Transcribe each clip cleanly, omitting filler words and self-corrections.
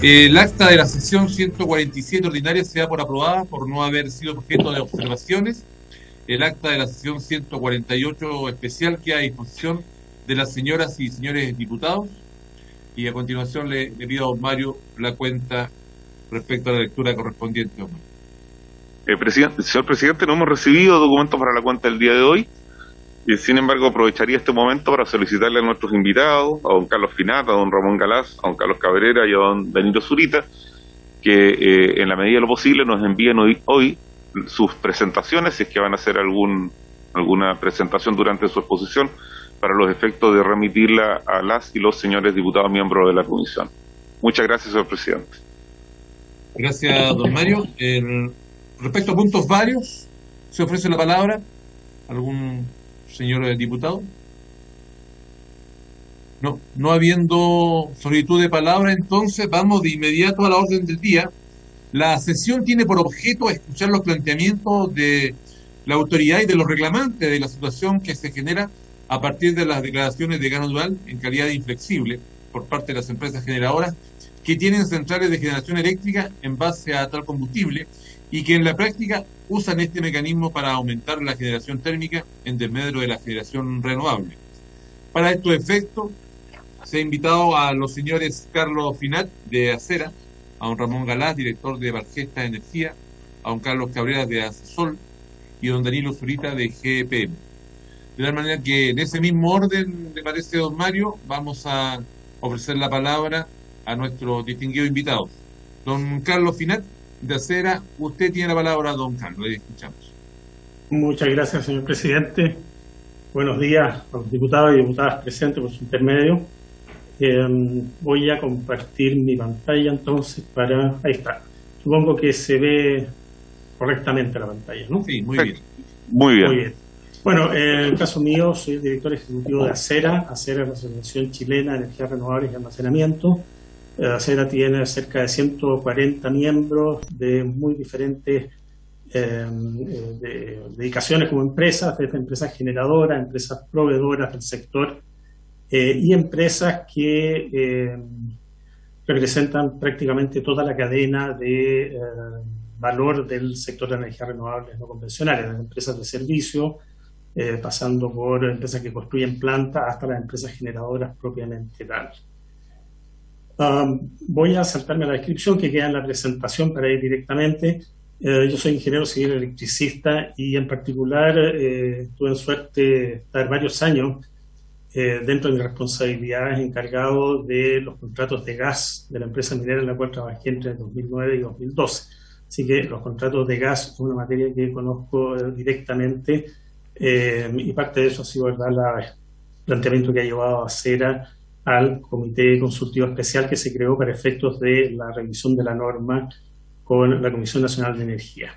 El acta de la sesión 147 ordinaria se da por aprobada por no haber sido objeto de observaciones. El acta de la sesión 148 especial queda a disposición de las señoras y señores diputados. Y a continuación le pido a don Mario la cuenta respecto a la lectura correspondiente. Don Mario. Señor presidente, no hemos recibido documentos para la cuenta del día de hoy. Sin embargo, aprovecharía este momento para solicitarle a nuestros invitados, a don Carlos Finat, a don Ramón Galaz, a don Carlos Cabrera y a don Benito Zurita, que en la medida de lo posible nos envíen hoy sus presentaciones, si es que van a hacer alguna presentación durante su exposición, para los efectos de remitirla a las y los señores diputados miembros de la comisión. Muchas gracias, señor presidente. Gracias, don Mario. Respecto a puntos varios, se ofrece la palabra a algún señor diputado. No habiendo solicitud de palabra, entonces vamos de inmediato a la orden del día. La sesión tiene por objeto escuchar los planteamientos de la autoridad y de los reclamantes de la situación que se genera a partir de las declaraciones de gas natural en calidad de inflexible por parte de las empresas generadoras que tienen centrales de generación eléctrica en base a tal combustible y que en la práctica usan este mecanismo para aumentar la generación térmica en desmedro de la generación renovable. Para estos efectos, se ha invitado a los señores Carlos Finat, de Acera, a don Ramón Galás, director de Bargesta Energía, a don Carlos Cabrera, de Acesol, y don Danilo Zurita, de GPM. De tal manera que en ese mismo orden, le parece, don Mario, vamos a ofrecer la palabra a nuestros distinguidos invitados. Don Carlos Finat, de Acera, usted tiene la palabra, don Carlos, le escuchamos. Muchas gracias, señor presidente. Buenos días a los diputados y diputadas presentes por su intermedio. Voy a compartir mi pantalla entonces para... Ahí está. Supongo que se ve correctamente la pantalla, ¿no? Sí, muy bien. Muy bien. Muy bien. Bueno, en el caso mío, soy el director ejecutivo de Acera. Acera es la Asociación Chilena de Energías Renovables y Almacenamiento. Acera tiene cerca de 140 miembros de muy diferentes dedicaciones como empresas, desde empresas generadoras, empresas proveedoras del sector y empresas que representan prácticamente toda la cadena de valor del sector de energías renovables no convencionales, las empresas de servicio, pasando por empresas que construyen plantas hasta las empresas generadoras propiamente tal. Voy a saltarme a la descripción que queda en la presentación para ir directamente. Yo soy ingeniero civil electricista y en particular tuve en suerte de estar varios años dentro de mis responsabilidades encargado de los contratos de gas de la empresa minera en la cual trabajé entre 2009 y 2012. Así que los contratos de gas es una materia que conozco directamente y parte de eso ha sido, ¿verdad?, el planteamiento que ha llevado a Acera al Comité Consultivo Especial que se creó para efectos de la revisión de la norma con la Comisión Nacional de Energía.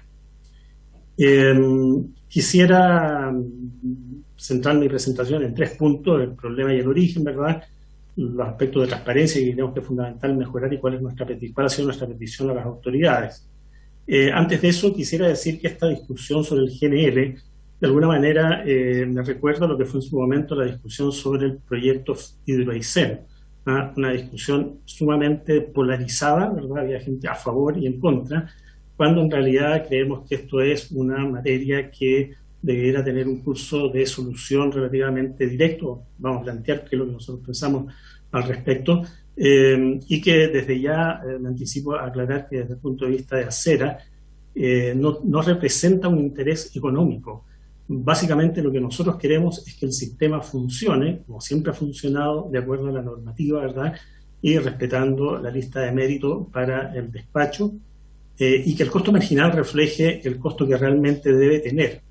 Quisiera centrar mi presentación en 3 puntos: el problema y el origen, ¿verdad?, los aspectos de transparencia que creemos que es fundamental mejorar y cuál ha sido nuestra petición a las autoridades. Antes de eso, quisiera decir que esta discusión sobre el GNL, de alguna manera, me recuerda lo que fue en su momento la discusión sobre el proyecto Hidroaicén, una discusión sumamente polarizada, ¿verdad? Había gente a favor y en contra, cuando en realidad creemos que esto es una materia que debiera tener un curso de solución relativamente directo. Vamos a plantear qué es lo que nosotros pensamos al respecto, y que desde ya me anticipo a aclarar que desde el punto de vista de Acera no representa un interés económico. Básicamente lo que nosotros queremos es que el sistema funcione, como siempre ha funcionado, de acuerdo a la normativa, ¿verdad?, y respetando la lista de mérito para el despacho, y que el costo marginal refleje el costo que realmente debe tener.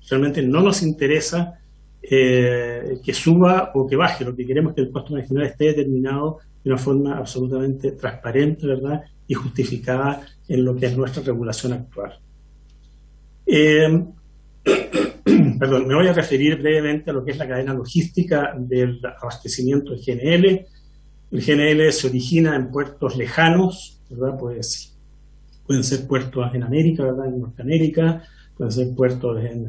Realmente no nos interesa que suba o que baje, lo que queremos es que el costo marginal esté determinado de una forma absolutamente transparente, ¿verdad?, y justificada en lo que es nuestra regulación actual. Perdón, me voy a referir brevemente a lo que es la cadena logística del abastecimiento del GNL. El GNL se origina en puertos lejanos, ¿verdad? Pues pueden ser puertos en América, ¿verdad?, en Norteamérica, pueden ser puertos en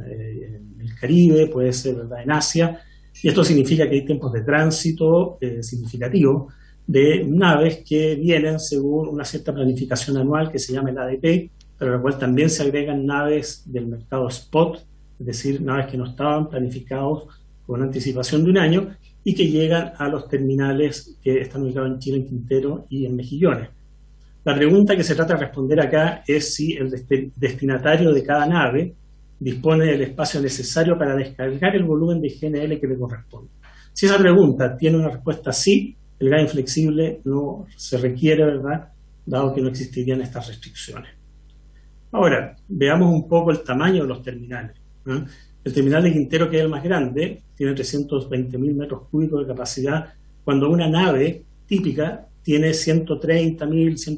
el Caribe, puede ser, ¿verdad?, en Asia. Y esto significa que hay tiempos de tránsito significativos, de naves que vienen según una cierta planificación anual que se llama el ADP, pero a la cual también se agregan naves del mercado spot, es decir, naves que no estaban planificados con anticipación de un año y que llegan a los terminales que están ubicados en Chile, en Quintero y en Mejillones. La pregunta que se trata de responder acá es si el destinatario de cada nave dispone del espacio necesario para descargar el volumen de GNL que le corresponde. Si esa pregunta tiene una respuesta sí, el gas inflexible no se requiere, ¿verdad?, dado que no existirían estas restricciones. Ahora, veamos un poco el tamaño de los terminales, ¿no? El terminal de Quintero, que es el más grande, tiene 320.000 metros cúbicos de capacidad, cuando una nave típica tiene 130.000,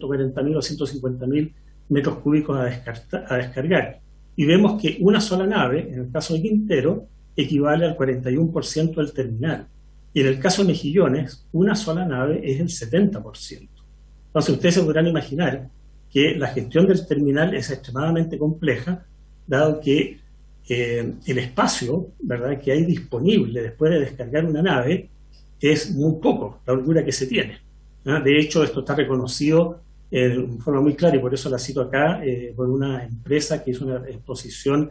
140.000 o 150.000 metros cúbicos a descargar. Y vemos que una sola nave, en el caso de Quintero, equivale al 41% del terminal. Y en el caso de Mejillones, una sola nave es el 70%. Entonces ustedes se podrán imaginar que la gestión del terminal es extremadamente compleja, dado que el espacio, ¿verdad?, que hay disponible después de descargar una nave es muy poco, la holgura que se tiene, ¿no? De hecho, esto está reconocido de forma muy clara, y por eso la cito acá, por una empresa que hizo una exposición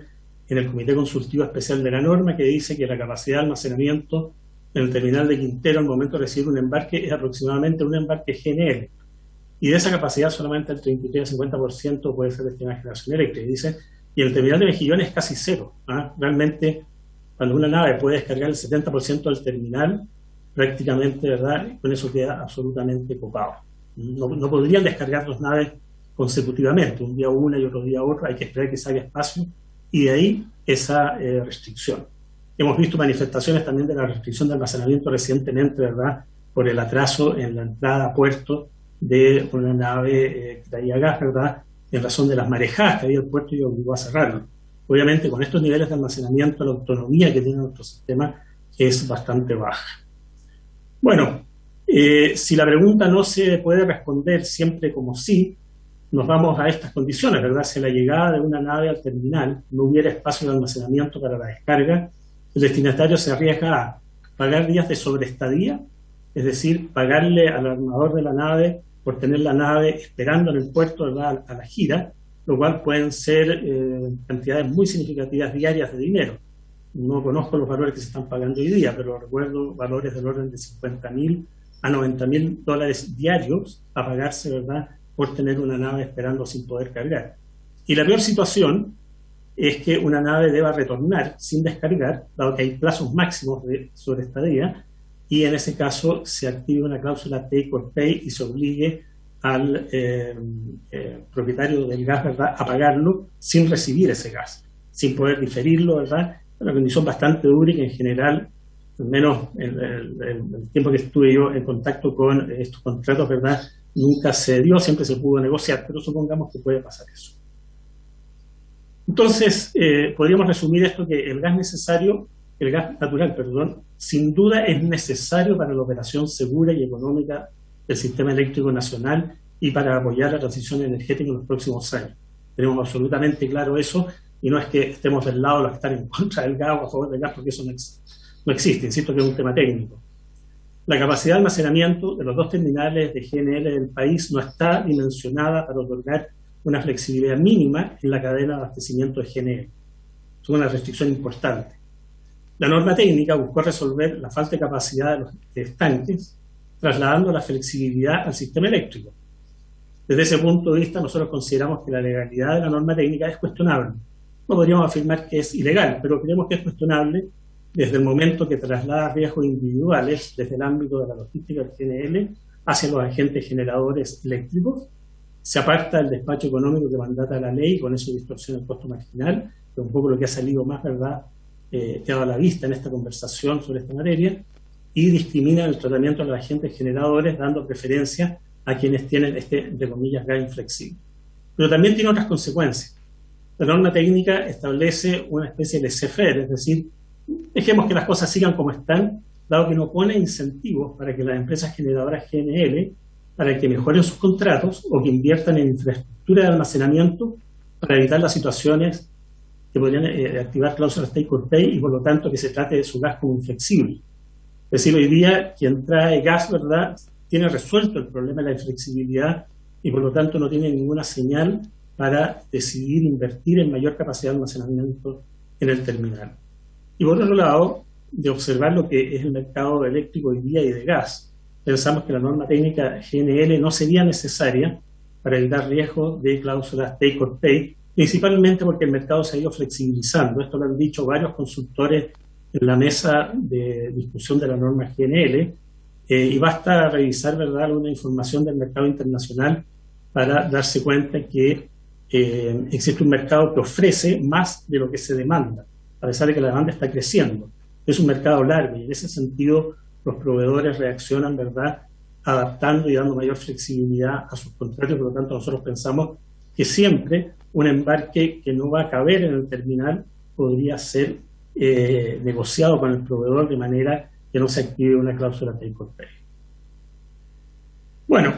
en el Comité Consultivo Especial de la Norma, que dice que la capacidad de almacenamiento en el terminal de Quintero al momento de recibir un embarque es aproximadamente un embarque GNL, y de esa capacidad solamente el 33 al 50% puede ser destinado a generación eléctrica. Y dice, y el terminal de Mejillones es casi cero, ¿ah? Realmente, cuando una nave puede descargar el 70% del terminal, prácticamente, ¿verdad?, con eso queda absolutamente copado. No podrían descargar dos naves consecutivamente, un día una y otro día otra, hay que esperar que salga espacio, y de ahí esa restricción. Hemos visto manifestaciones también de la restricción de almacenamiento recientemente, ¿verdad?, por el atraso en la entrada a puerto de una nave que traía gas, ¿verdad?, en razón de las marejadas que había el puerto y obligó a cerrarlo. Obviamente, con estos niveles de almacenamiento, la autonomía que tiene nuestro sistema es bastante baja. Bueno, si la pregunta no se puede responder siempre como sí, nos vamos a estas condiciones, ¿verdad? Si a la llegada de una nave al terminal no hubiera espacio de almacenamiento para la descarga, el destinatario se arriesga a pagar días de sobreestadía, es decir, pagarle al armador de la nave por tener la nave esperando en el puerto, ¿verdad?, a la gira, lo cual pueden ser cantidades muy significativas diarias de dinero. No conozco los valores que se están pagando hoy día, pero recuerdo valores del orden de $50.000 a $90.000 diarios a pagarse, ¿verdad?, por tener una nave esperando sin poder cargar. Y la peor situación es que una nave deba retornar sin descargar, dado que hay plazos máximos de sobreestadía, y en ese caso se active una cláusula take or pay y se obligue al propietario del gas, ¿verdad?, a pagarlo sin recibir ese gas, sin poder diferirlo, ¿verdad? Una condición bastante dura y que en general, al menos el tiempo que estuve yo en contacto con estos contratos, ¿verdad?, nunca se dio, siempre se pudo negociar, pero supongamos que puede pasar eso. Entonces, podríamos resumir esto que el gas natural, sin duda es necesario para la operación segura y económica del sistema eléctrico nacional y para apoyar la transición energética en los próximos años. Tenemos absolutamente claro eso, y no es que estemos del lado de los que están en contra del gas o a favor del gas, porque eso no existe, insisto que es un tema técnico. La capacidad de almacenamiento de los dos terminales de GNL del país no está dimensionada para otorgar una flexibilidad mínima en la cadena de abastecimiento de GNL. Es una restricción importante. La norma técnica buscó resolver la falta de capacidad de los estanques, trasladando la flexibilidad al sistema eléctrico. Desde ese punto de vista, nosotros consideramos que la legalidad de la norma técnica es cuestionable. No podríamos afirmar que es ilegal, pero creemos que es cuestionable desde el momento que traslada riesgos individuales desde el ámbito de la logística del GNL hacia los agentes generadores eléctricos, se aparta del despacho económico que mandata la ley, y con eso distorsiona el costo marginal, que es un poco lo que ha salido más, ¿verdad?, quedado a la vista en esta conversación sobre esta materia, y discrimina el tratamiento de los agentes generadores, dando preferencia a quienes tienen entre comillas, gas inflexible. Pero también tiene otras consecuencias. La norma técnica establece una especie de laissez-faire, es decir, dejemos que las cosas sigan como están, dado que no pone incentivos para que las empresas generadoras GNL para que mejoren sus contratos o que inviertan en infraestructura de almacenamiento para evitar las situaciones que podrían activar cláusulas take or pay y por lo tanto que se trate de su gas como inflexible. Es decir, hoy día quien trae gas, ¿verdad?, tiene resuelto el problema de la inflexibilidad y por lo tanto no tiene ninguna señal para decidir invertir en mayor capacidad de almacenamiento en el terminal. Y por otro lado, de observar lo que es el mercado eléctrico hoy día y de gas, pensamos que la norma técnica GNL no sería necesaria para evitar riesgos de cláusulas take or pay, principalmente porque el mercado se ha ido flexibilizando. Esto lo han dicho varios consultores en la mesa de discusión de la norma GNL, y basta revisar, ¿verdad?, alguna información del mercado internacional para darse cuenta que existe un mercado que ofrece más de lo que se demanda, a pesar de que la demanda está creciendo. Es un mercado largo y en ese sentido los proveedores reaccionan, ¿verdad?, adaptando y dando mayor flexibilidad a sus contratos. Por lo tanto, nosotros pensamos que siempre un embarque que no va a caber en el terminal podría ser negociado con el proveedor de manera que no se active una cláusula take or pay. Bueno,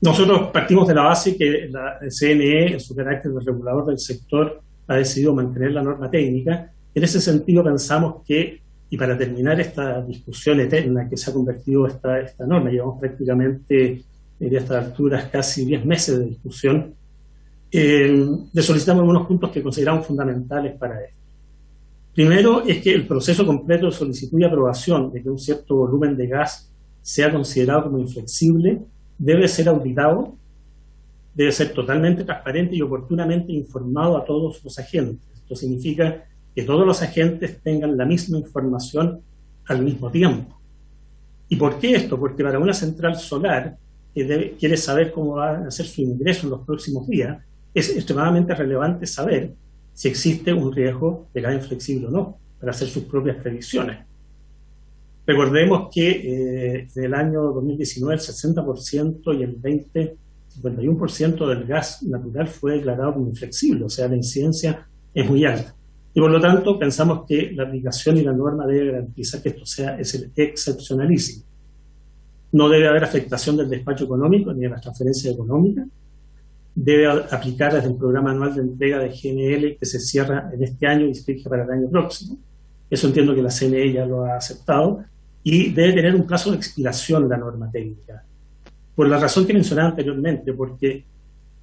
nosotros partimos de la base que la CNE, en su carácter de regulador del sector, ha decidido mantener la norma técnica. En ese sentido pensamos que, y para terminar esta discusión eterna que se ha convertido esta norma, llevamos prácticamente a estas alturas casi 10 meses de discusión, le solicitamos algunos puntos que consideramos fundamentales para esto. Primero es que el proceso completo de solicitud y aprobación de que un cierto volumen de gas sea considerado como inflexible debe ser auditado, debe ser totalmente transparente y oportunamente informado a todos los agentes. Esto significa que todos los agentes tengan la misma información al mismo tiempo. ¿Y por qué esto? Porque para una central solar que quiere saber cómo va a hacer su ingreso en los próximos días, es extremadamente relevante saber si existe un riesgo de gas inflexible o no, para hacer sus propias previsiones. Recordemos que en el año 2019 el 60% y el 51% del gas natural fue declarado como inflexible, o sea, la incidencia es muy alta. Y por lo tanto, pensamos que la aplicación y la norma debe garantizar que esto sea excepcionalísimo. No debe haber afectación del despacho económico ni de las transferencias económicas. Debe aplicar desde el programa anual de entrega de GNL que se cierra en este año y se fija para el año próximo. Eso entiendo que la CNE ya lo ha aceptado. Y debe tener un plazo de expiración la norma técnica. Por la razón que mencionaba anteriormente, porque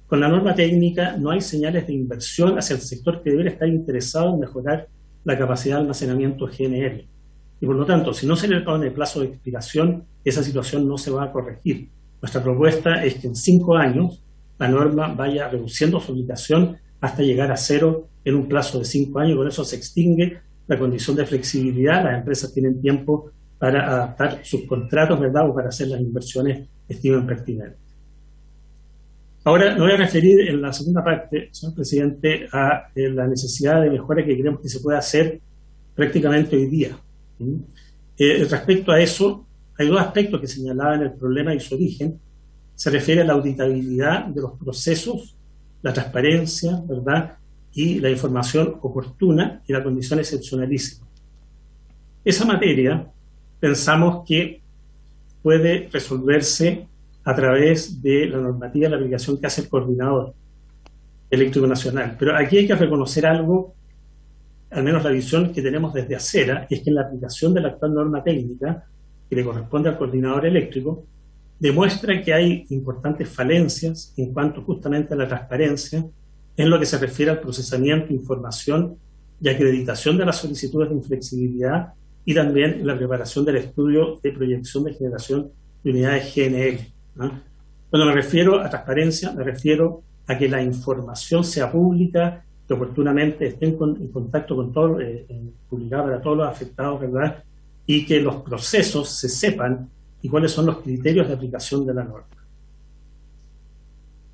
con la norma técnica no hay señales de inversión hacia el sector que debería estar interesado en mejorar la capacidad de almacenamiento GNL. Y por lo tanto, si no se le pone el plazo de expiración, esa situación no se va a corregir. Nuestra propuesta es que en 5 años la norma vaya reduciendo su aplicación hasta llegar a 0 en un plazo de 5 años. Por eso se extingue la condición de flexibilidad. Las empresas tienen tiempo para adaptar sus contratos, ¿verdad?, o para hacer las inversiones que estimen pertinentes. Ahora me voy a referir en la segunda parte, señor presidente, a la necesidad de mejora que creemos que se puede hacer prácticamente hoy día. Respecto a eso, hay 2 aspectos que señalaban el problema y su origen. Se refiere a la auditabilidad de los procesos, la transparencia, ¿verdad?, y la información oportuna y la condición excepcionalísima. Esa materia pensamos que puede resolverse a través de la normativa de la aplicación que hace el Coordinador Eléctrico Nacional. Pero aquí hay que reconocer algo, al menos la visión que tenemos desde ACERA, es que en la aplicación de la actual norma técnica, que le corresponde al Coordinador Eléctrico, demuestra que hay importantes falencias en cuanto justamente a la transparencia en lo que se refiere al procesamiento, información y acreditación de las solicitudes de inflexibilidad y también en la preparación del estudio de proyección de generación de unidades GNL. Cuando me refiero a transparencia, me refiero a que la información sea pública, que oportunamente esté en contacto con todo, publicada para todos los afectados, ¿verdad?, y que los procesos se sepan y cuáles son los criterios de aplicación de la norma.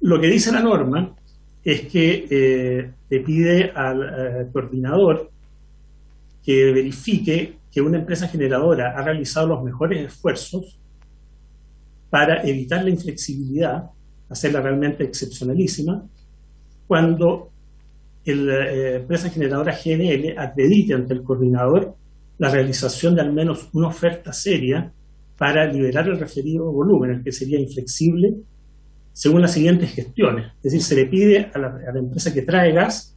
Lo que dice la norma es que le pide al coordinador que verifique que una empresa generadora ha realizado los mejores esfuerzos para evitar la inflexibilidad, hacerla realmente excepcionalísima, cuando la empresa generadora GNL acredite ante el coordinador la realización de al menos una oferta seria para liberar el referido volumen, el que sería inflexible, según las siguientes gestiones. Es decir, se le pide a la empresa que trae gas,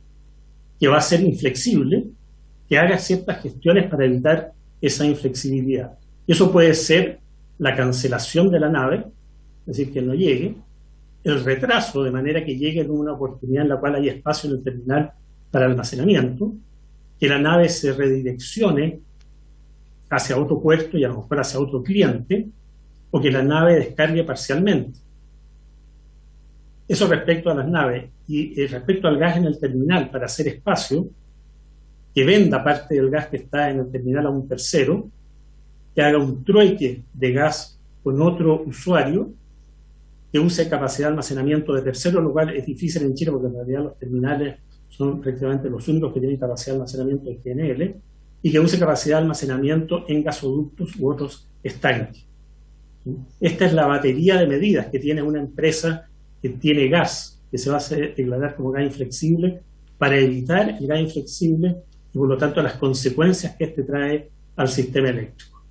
que va a ser inflexible, que haga ciertas gestiones para evitar esa inflexibilidad. Y eso puede ser la cancelación de la nave, es decir, que no llegue, el retraso de manera que llegue en una oportunidad en la cual hay espacio en el terminal para almacenamiento, que la nave se redireccione hacia otro puerto y a lo mejor hacia otro cliente, o que la nave descargue parcialmente. Eso respecto a las naves. Y respecto al gas en el terminal, para hacer espacio, que venda parte del gas que está en el terminal a un tercero, que haga un trueque de gas con otro usuario, que use capacidad de almacenamiento de tercero, lo cual es difícil en Chile porque en realidad los terminales son prácticamente los únicos que tienen capacidad de almacenamiento de GNL, y que use capacidad de almacenamiento en gasoductos u otros estanques. Esta es la batería de medidas que tiene una empresa que tiene gas, que se va a declarar como gas inflexible, para evitar el gas inflexible y por lo tanto las consecuencias que este trae al sistema eléctrico.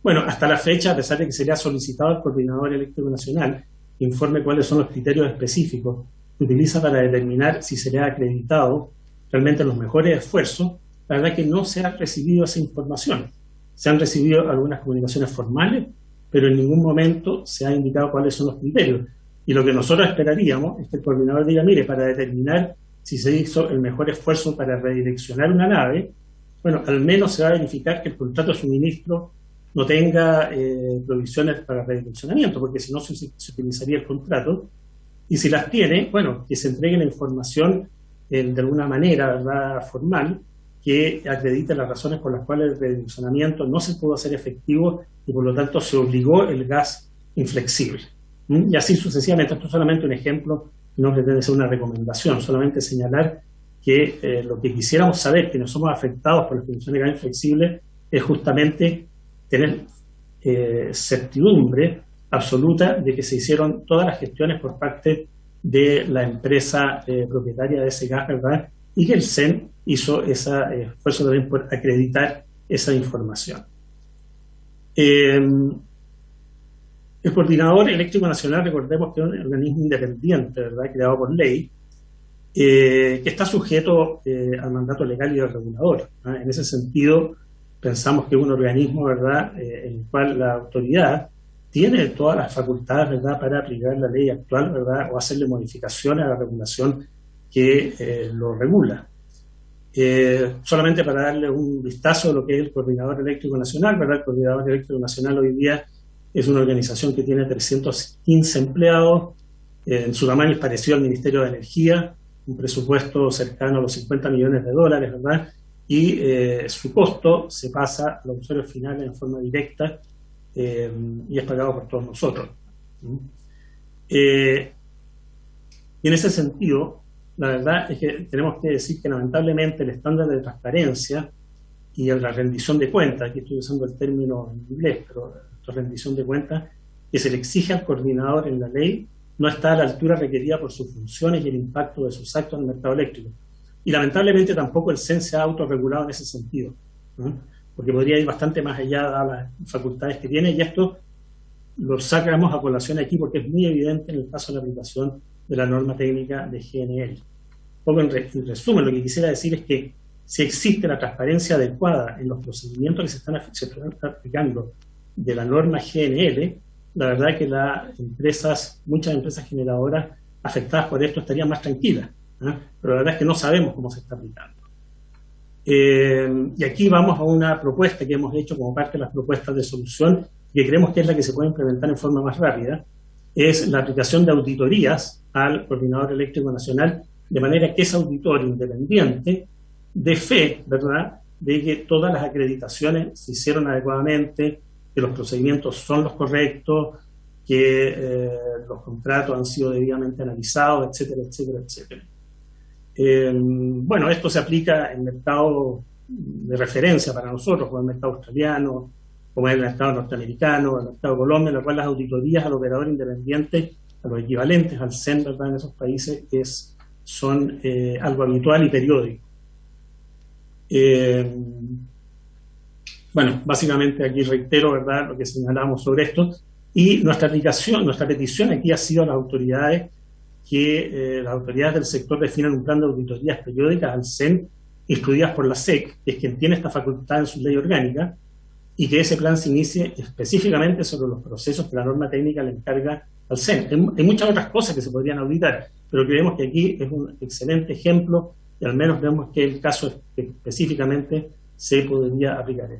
Bueno, hasta la fecha, a pesar de que se le ha solicitado al Coordinador Eléctrico Nacional que informe cuáles son los criterios específicos que utiliza para determinar si se le ha acreditado realmente los mejores esfuerzos, la verdad es que no se ha recibido esa información. Se han recibido algunas comunicaciones formales, pero en ningún momento se ha indicado cuáles son los criterios. Y lo que nosotros esperaríamos es que el coordinador diga, mire, para determinar si se hizo el mejor esfuerzo para redireccionar una nave, bueno, al menos se va a verificar que el contrato de suministro no tenga provisiones para redireccionamiento, porque si no se utilizaría el contrato. Y si las tiene, bueno, que se entregue la información de alguna manera, ¿verdad?, formal, que acredite las razones por las cuales el redireccionamiento no se pudo hacer efectivo y por lo tanto se obligó el gas inflexible. Y así sucesivamente. Esto es solamente un ejemplo, no pretende ser una recomendación, solamente señalar que lo que quisiéramos saber, que no somos afectados por la extinción de gas inflexible, es justamente tener certidumbre absoluta de que se hicieron todas las gestiones por parte de la empresa propietaria de ese gas, ¿verdad?, y que el CEN hizo ese esfuerzo también por acreditar esa información. El Coordinador Eléctrico Nacional, recordemos que es un organismo independiente, ¿verdad?, creado por ley, que está sujeto al mandato legal y al regulador, ¿no? En ese sentido, pensamos que es un organismo, ¿verdad?, en el cual la autoridad tiene todas las facultades, ¿verdad?, para aplicar la ley actual, ¿verdad?, o hacerle modificaciones a la regulación que lo regula. Solamente para darle un vistazo a lo que es el Coordinador Eléctrico Nacional, ¿verdad? El Coordinador Eléctrico Nacional hoy día es una organización que tiene 315 empleados, en su tamaño es parecido al Ministerio de Energía, un presupuesto cercano a los $50 millones, ¿verdad? Y su costo se pasa a los usuarios finales en forma directa y es pagado por todos nosotros. Y en ese sentido, la verdad es que tenemos que decir que lamentablemente el estándar de transparencia y la rendición de cuentas, aquí estoy usando el término en inglés, pero la rendición de cuentas que se le exige al coordinador en la ley no está a la altura requerida por sus funciones y el impacto de sus actos en el mercado eléctrico. Y lamentablemente tampoco el CEN se ha autorregulado en ese sentido, ¿no?, porque podría ir bastante más allá de las facultades que tiene, y esto lo sacamos a colación aquí porque es muy evidente en el caso de la aplicación de la norma técnica de GNL. Poco en resumen, lo que quisiera decir es que si existe la transparencia adecuada en los procedimientos que se están aplicando de la norma GNL, la verdad es que muchas empresas generadoras afectadas por esto estarían más tranquilas, ¿eh? Pero la verdad es que no sabemos cómo se está aplicando. Y aquí vamos a una propuesta que hemos hecho como parte de las propuestas de solución, que creemos que es la que se puede implementar en forma más rápida, es la aplicación de auditorías al Coordinador Eléctrico Nacional, de manera que ese auditor independiente dé fe, ¿verdad?, de que todas las acreditaciones se hicieron adecuadamente, que los procedimientos son los correctos, que los contratos han sido debidamente analizados, etcétera, etcétera, etcétera. Bueno, esto se aplica en mercados de referencia para nosotros, como el mercado australiano, como el mercado norteamericano, el mercado de Colombia, en lo cual las auditorías al operador independiente, a los equivalentes al CEN, ¿verdad?, en esos países, son algo habitual y periódico. Bueno, básicamente aquí reitero, ¿verdad?, lo que señalamos sobre esto, y nuestra petición aquí ha sido a las autoridades que las autoridades del sector definan un plan de auditorías periódicas al CEN, instruidas por la SEC, que es quien tiene esta facultad en su ley orgánica, y que ese plan se inicie específicamente sobre los procesos que la norma técnica le encarga al CEN. Hay muchas otras cosas que se podrían auditar, pero creemos que aquí es un excelente ejemplo y al menos vemos que el caso específicamente se podría aplicar.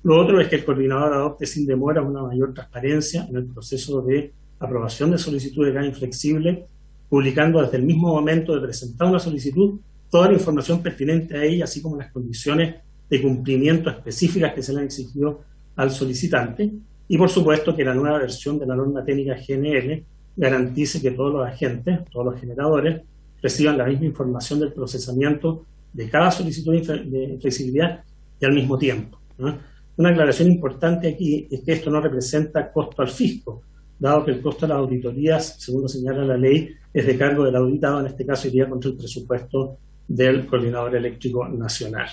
Lo otro es que el coordinador adopte sin demora una mayor transparencia en el proceso de aprobación de solicitud de gas inflexible, publicando desde el mismo momento de presentar una solicitud toda la información pertinente a ella, así como las condiciones de cumplimiento específicas que se le han exigido al solicitante, y por supuesto que la nueva versión de la norma técnica GNL garantice que todos los agentes, todos los generadores, reciban la misma información del procesamiento de cada solicitud de flexibilidad y al mismo tiempo, ¿no? Una aclaración importante aquí es que esto no representa costo al fisco, dado que el costo de las auditorías, según lo señala la ley, es de cargo del auditado, en este caso iría contra el presupuesto del Coordinador Eléctrico Nacional.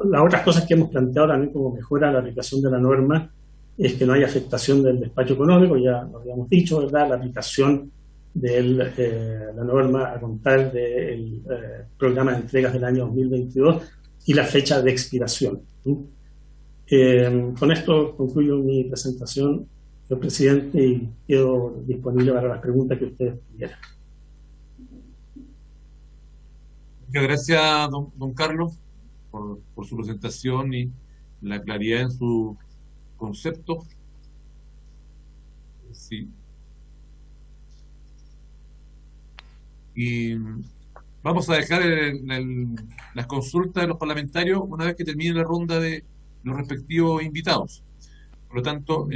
Las otras cosas que hemos planteado también como mejora a la aplicación de la norma es que no haya afectación del despacho económico, ya lo habíamos dicho, ¿verdad? La aplicación de la norma a contar del programa de entregas del año 2022 y la fecha de expiración. Con esto concluyo mi presentación, señor presidente, y quedo disponible para las preguntas que ustedes tuvieran. Muchas gracias, don Carlos, por su presentación y la claridad en su concepto. Sí. Y vamos a dejar las consultas de los parlamentarios una vez que termine la ronda de los respectivos invitados. Por lo tanto,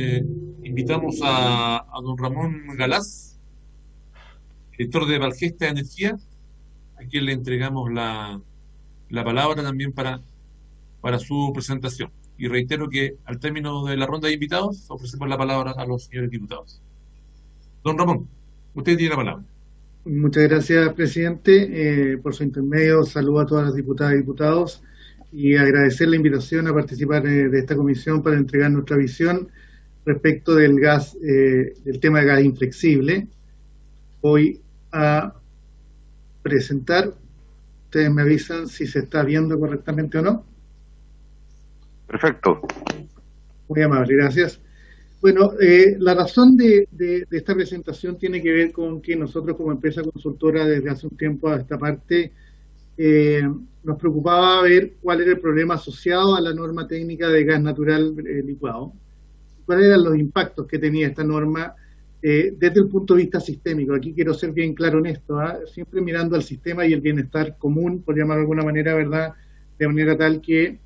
invitamos a don Ramón Galás, director de Valgesta Energía, a quien le entregamos la palabra también para su presentación. Y reitero que al término de la ronda de invitados ofrecemos la palabra a los señores diputados. Don Ramón, usted tiene la palabra. Muchas gracias, presidente. Por su intermedio, saludo a todas las diputadas y diputados y agradecer la invitación a participar de esta comisión para entregar nuestra visión respecto del gas, del tema de gas inflexible. Voy a presentar. Ustedes me avisan si se está viendo correctamente o no. Perfecto. Muy amable, gracias. Bueno, la razón de esta presentación tiene que ver con que nosotros como empresa consultora desde hace un tiempo a esta parte nos preocupaba ver cuál era el problema asociado a la norma técnica de gas natural licuado, cuáles eran los impactos que tenía esta norma desde el punto de vista sistémico. Aquí quiero ser bien claro en esto, siempre mirando al sistema y el bienestar común, por llamarlo de alguna manera, ¿verdad? De manera tal que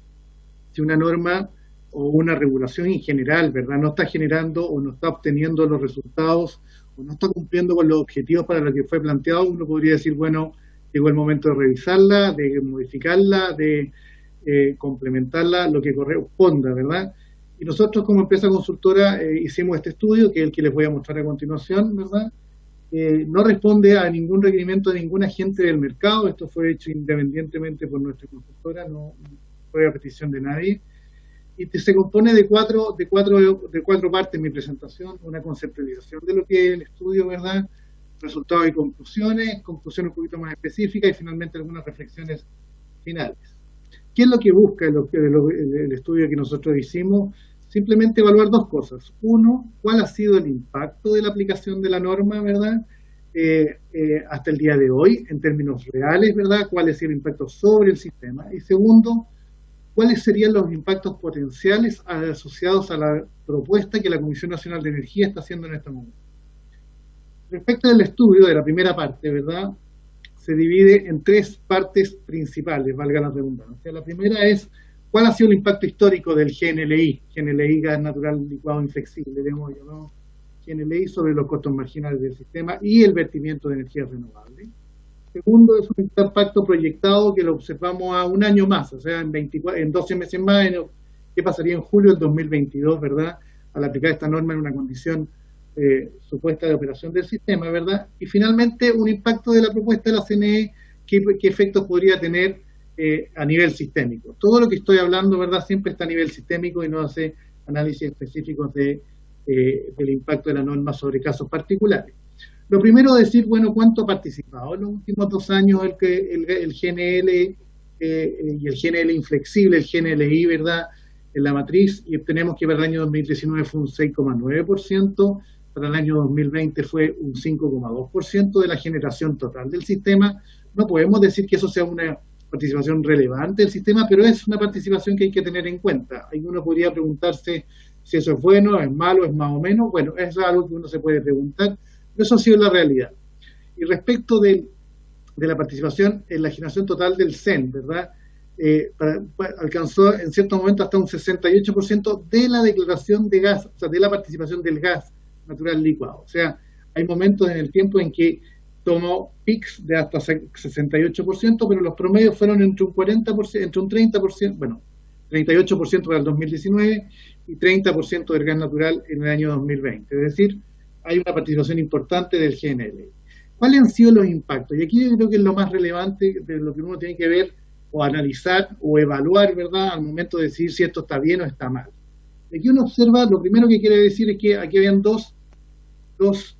si una norma o una regulación en general, ¿verdad?, no está generando o no está obteniendo los resultados o no está cumpliendo con los objetivos para los que fue planteado, uno podría decir, bueno, llegó el momento de revisarla, de modificarla, de complementarla, lo que corresponda, ¿verdad? Y nosotros como empresa consultora hicimos este estudio, que es el que les voy a mostrar a continuación, ¿verdad? No responde a ningún requerimiento de ningún agente del mercado, esto fue hecho independientemente por nuestra consultora, no fue a petición de nadie. Y se compone de cuatro partes en mi presentación: una conceptualización de lo que es el estudio, ¿verdad?, resultados y conclusiones un poquito más específicas y finalmente algunas reflexiones finales. ¿Qué es lo que busca el estudio que nosotros hicimos? Simplemente evaluar dos cosas. Uno, cuál ha sido el impacto de la aplicación de la norma, ¿verdad?, hasta el día de hoy, en términos reales, ¿verdad?, cuál ha sido el impacto sobre el sistema. Y segundo, cuáles serían los impactos potenciales asociados a la propuesta que la Comisión Nacional de Energía está haciendo en este momento. Respecto del estudio, de la primera parte, ¿verdad?, se divide en tres partes principales, valga la redundancia. La primera es cuál ha sido el impacto histórico del GNLI, gas natural licuado inflexible, hemos llamado GNLI, sobre los costos marginales del sistema y el vertimiento de energías renovables. Segundo, es un impacto proyectado que lo observamos a un año más, o sea, en 12 meses más, ¿qué pasaría en julio del 2022, ¿verdad?, al aplicar esta norma en una condición supuesta de operación del sistema, ¿verdad? Y finalmente, un impacto de la propuesta de la CNE, qué efectos podría tener a nivel sistémico. Todo lo que estoy hablando, ¿verdad?, siempre está a nivel sistémico y no hace análisis específicos del impacto de la norma sobre casos particulares. Lo primero es decir, bueno, ¿cuánto ha participado? En los últimos 2 años el GNL y el GNL inflexible, el GNLI, ¿verdad?, en la matriz, y obtenemos que para el año 2019 fue un 6,9%, para el año 2020 fue un 5,2% de la generación total del sistema. No podemos decir que eso sea una participación relevante del sistema, pero es una participación que hay que tener en cuenta. Ahí uno podría preguntarse si eso es bueno, es malo, es más o menos. Bueno, eso es algo que uno se puede preguntar, pero eso ha sido la realidad. Y respecto de la participación en la generación total del CEN, ¿verdad? Alcanzó en cierto momento hasta un 68% de la declaración de gas, o sea, de la participación del gas natural licuado. O sea, hay momentos en el tiempo en que tomó pics de hasta 68%, pero los promedios fueron entre un 40%, entre un 30%, bueno, 38% para el 2019 y 30% del gas natural en el año 2020. Es decir, hay una participación importante del GNL. ¿Cuáles han sido los impactos? Y aquí yo creo que es lo más relevante de lo que uno tiene que ver o analizar o evaluar, ¿verdad?, al momento de decidir si esto está bien o está mal. Aquí uno observa, lo primero que quiere decir es que aquí habían dos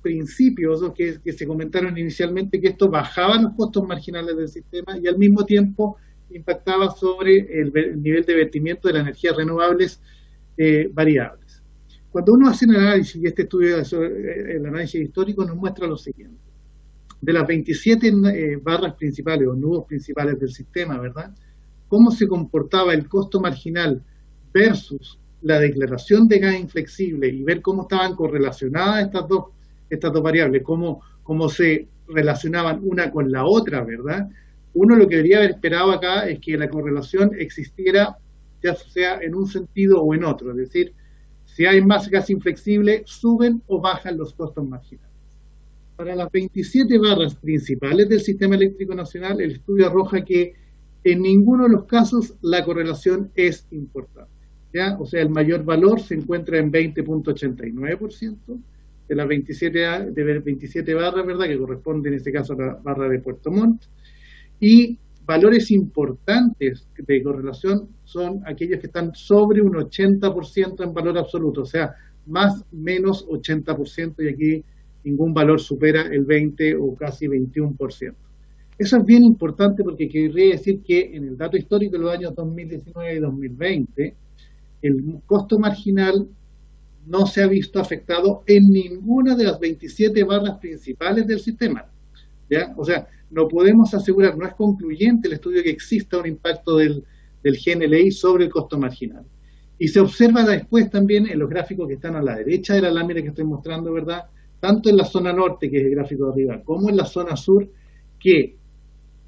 principios que se comentaron inicialmente, que esto bajaba los costos marginales del sistema y al mismo tiempo impactaba sobre el nivel de vertimiento de las energías renovables variables. Cuando uno hace un análisis, y este estudio, el análisis histórico, nos muestra lo siguiente. De las 27 barras principales o nudos principales del sistema, ¿verdad?, cómo se comportaba el costo marginal versus la declaración de gas inflexible y ver cómo estaban correlacionadas estas dos variables, cómo se relacionaban una con la otra, ¿verdad? Uno lo que debería haber esperado acá es que la correlación existiera ya sea en un sentido o en otro, es decir, si hay más gas inflexible, suben o bajan los costos marginales. Para las 27 barras principales del Sistema Eléctrico Nacional, el estudio arroja que en ninguno de los casos la correlación es importante, ¿ya? O sea, el mayor valor se encuentra en 20,89% de las 27 barras, ¿verdad?, que corresponde en este caso a la barra de Puerto Montt, y valores importantes de correlación son aquellos que están sobre un 80% en valor absoluto, o sea, más menos 80%, y aquí ningún valor supera el 20 o casi 21%. Eso es bien importante porque querría decir que en el dato histórico de los años 2019 y 2020, el costo marginal no se ha visto afectado en ninguna de las 27 barras principales del sistema, ¿ya? O sea, no podemos asegurar, no es concluyente el estudio que exista un impacto del GNLI sobre el costo marginal. Y se observa después también en los gráficos que están a la derecha de la lámina que estoy mostrando, ¿verdad?, tanto en la zona norte, que es el gráfico de arriba, como en la zona sur, que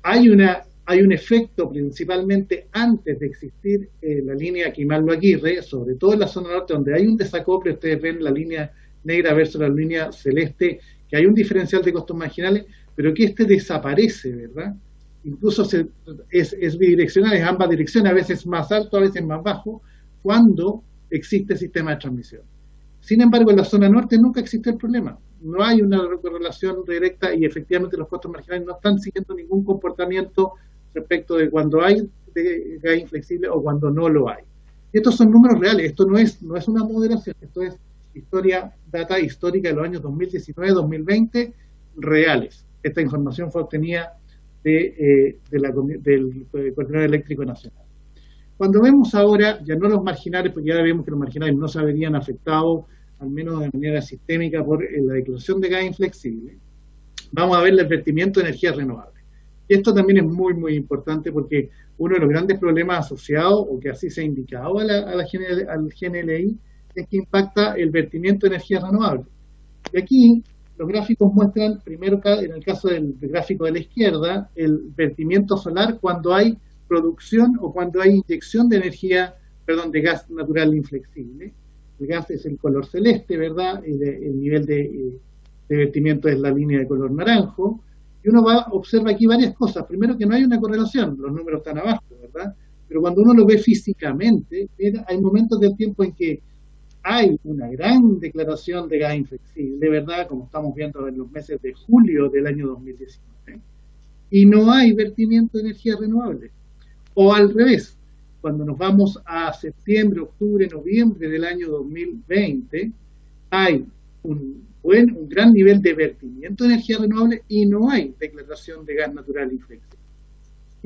hay un efecto principalmente antes de existir la línea Quimallo-Aguirre, sobre todo en la zona norte, donde hay un desacople. Ustedes ven la línea negra versus la línea celeste, que hay un diferencial de costos marginales, pero que este desaparece, ¿verdad? Incluso es bidireccional, es ambas direcciones, a veces más alto, a veces más bajo, cuando existe sistema de transmisión. Sin embargo, en la zona norte nunca existe el problema. No hay una correlación directa y efectivamente los costos marginales no están siguiendo ningún comportamiento respecto de cuando hay gas inflexible o cuando no lo hay. Y estos son números reales, esto no es una moderación, esto es data histórica de los años 2019-2020 reales. Esta información fue obtenida del Coordinador Eléctrico Nacional. Cuando vemos ahora, ya no los marginales, porque ya vemos que los marginales no se habrían afectado, al menos de manera sistémica, por la declaración de gas inflexible, vamos a ver el vertimiento de energías renovables. Y esto también es muy, muy importante porque uno de los grandes problemas asociados, o que así se ha indicado al GNLI, es que impacta el vertimiento de energías renovables. Y aquí los gráficos muestran, primero en el caso del gráfico de la izquierda, el vertimiento solar cuando hay producción o cuando hay inyección de de gas natural inflexible. El gas es el color celeste, ¿verdad? El nivel de vertimiento es la línea de color naranjo. Y uno observa aquí varias cosas. Primero, que no hay una correlación, los números están abajo, ¿verdad? Pero cuando uno lo ve físicamente, hay momentos del tiempo en que hay una gran declaración de gas inflexible, ¿verdad? Como estamos viendo en los meses de julio del año 2019. Y no hay vertimiento de energía renovable. O al revés, cuando nos vamos a septiembre, octubre, noviembre del año 2020, hay un gran nivel de vertimiento de energía renovable y no hay declaración de gas natural inflexible.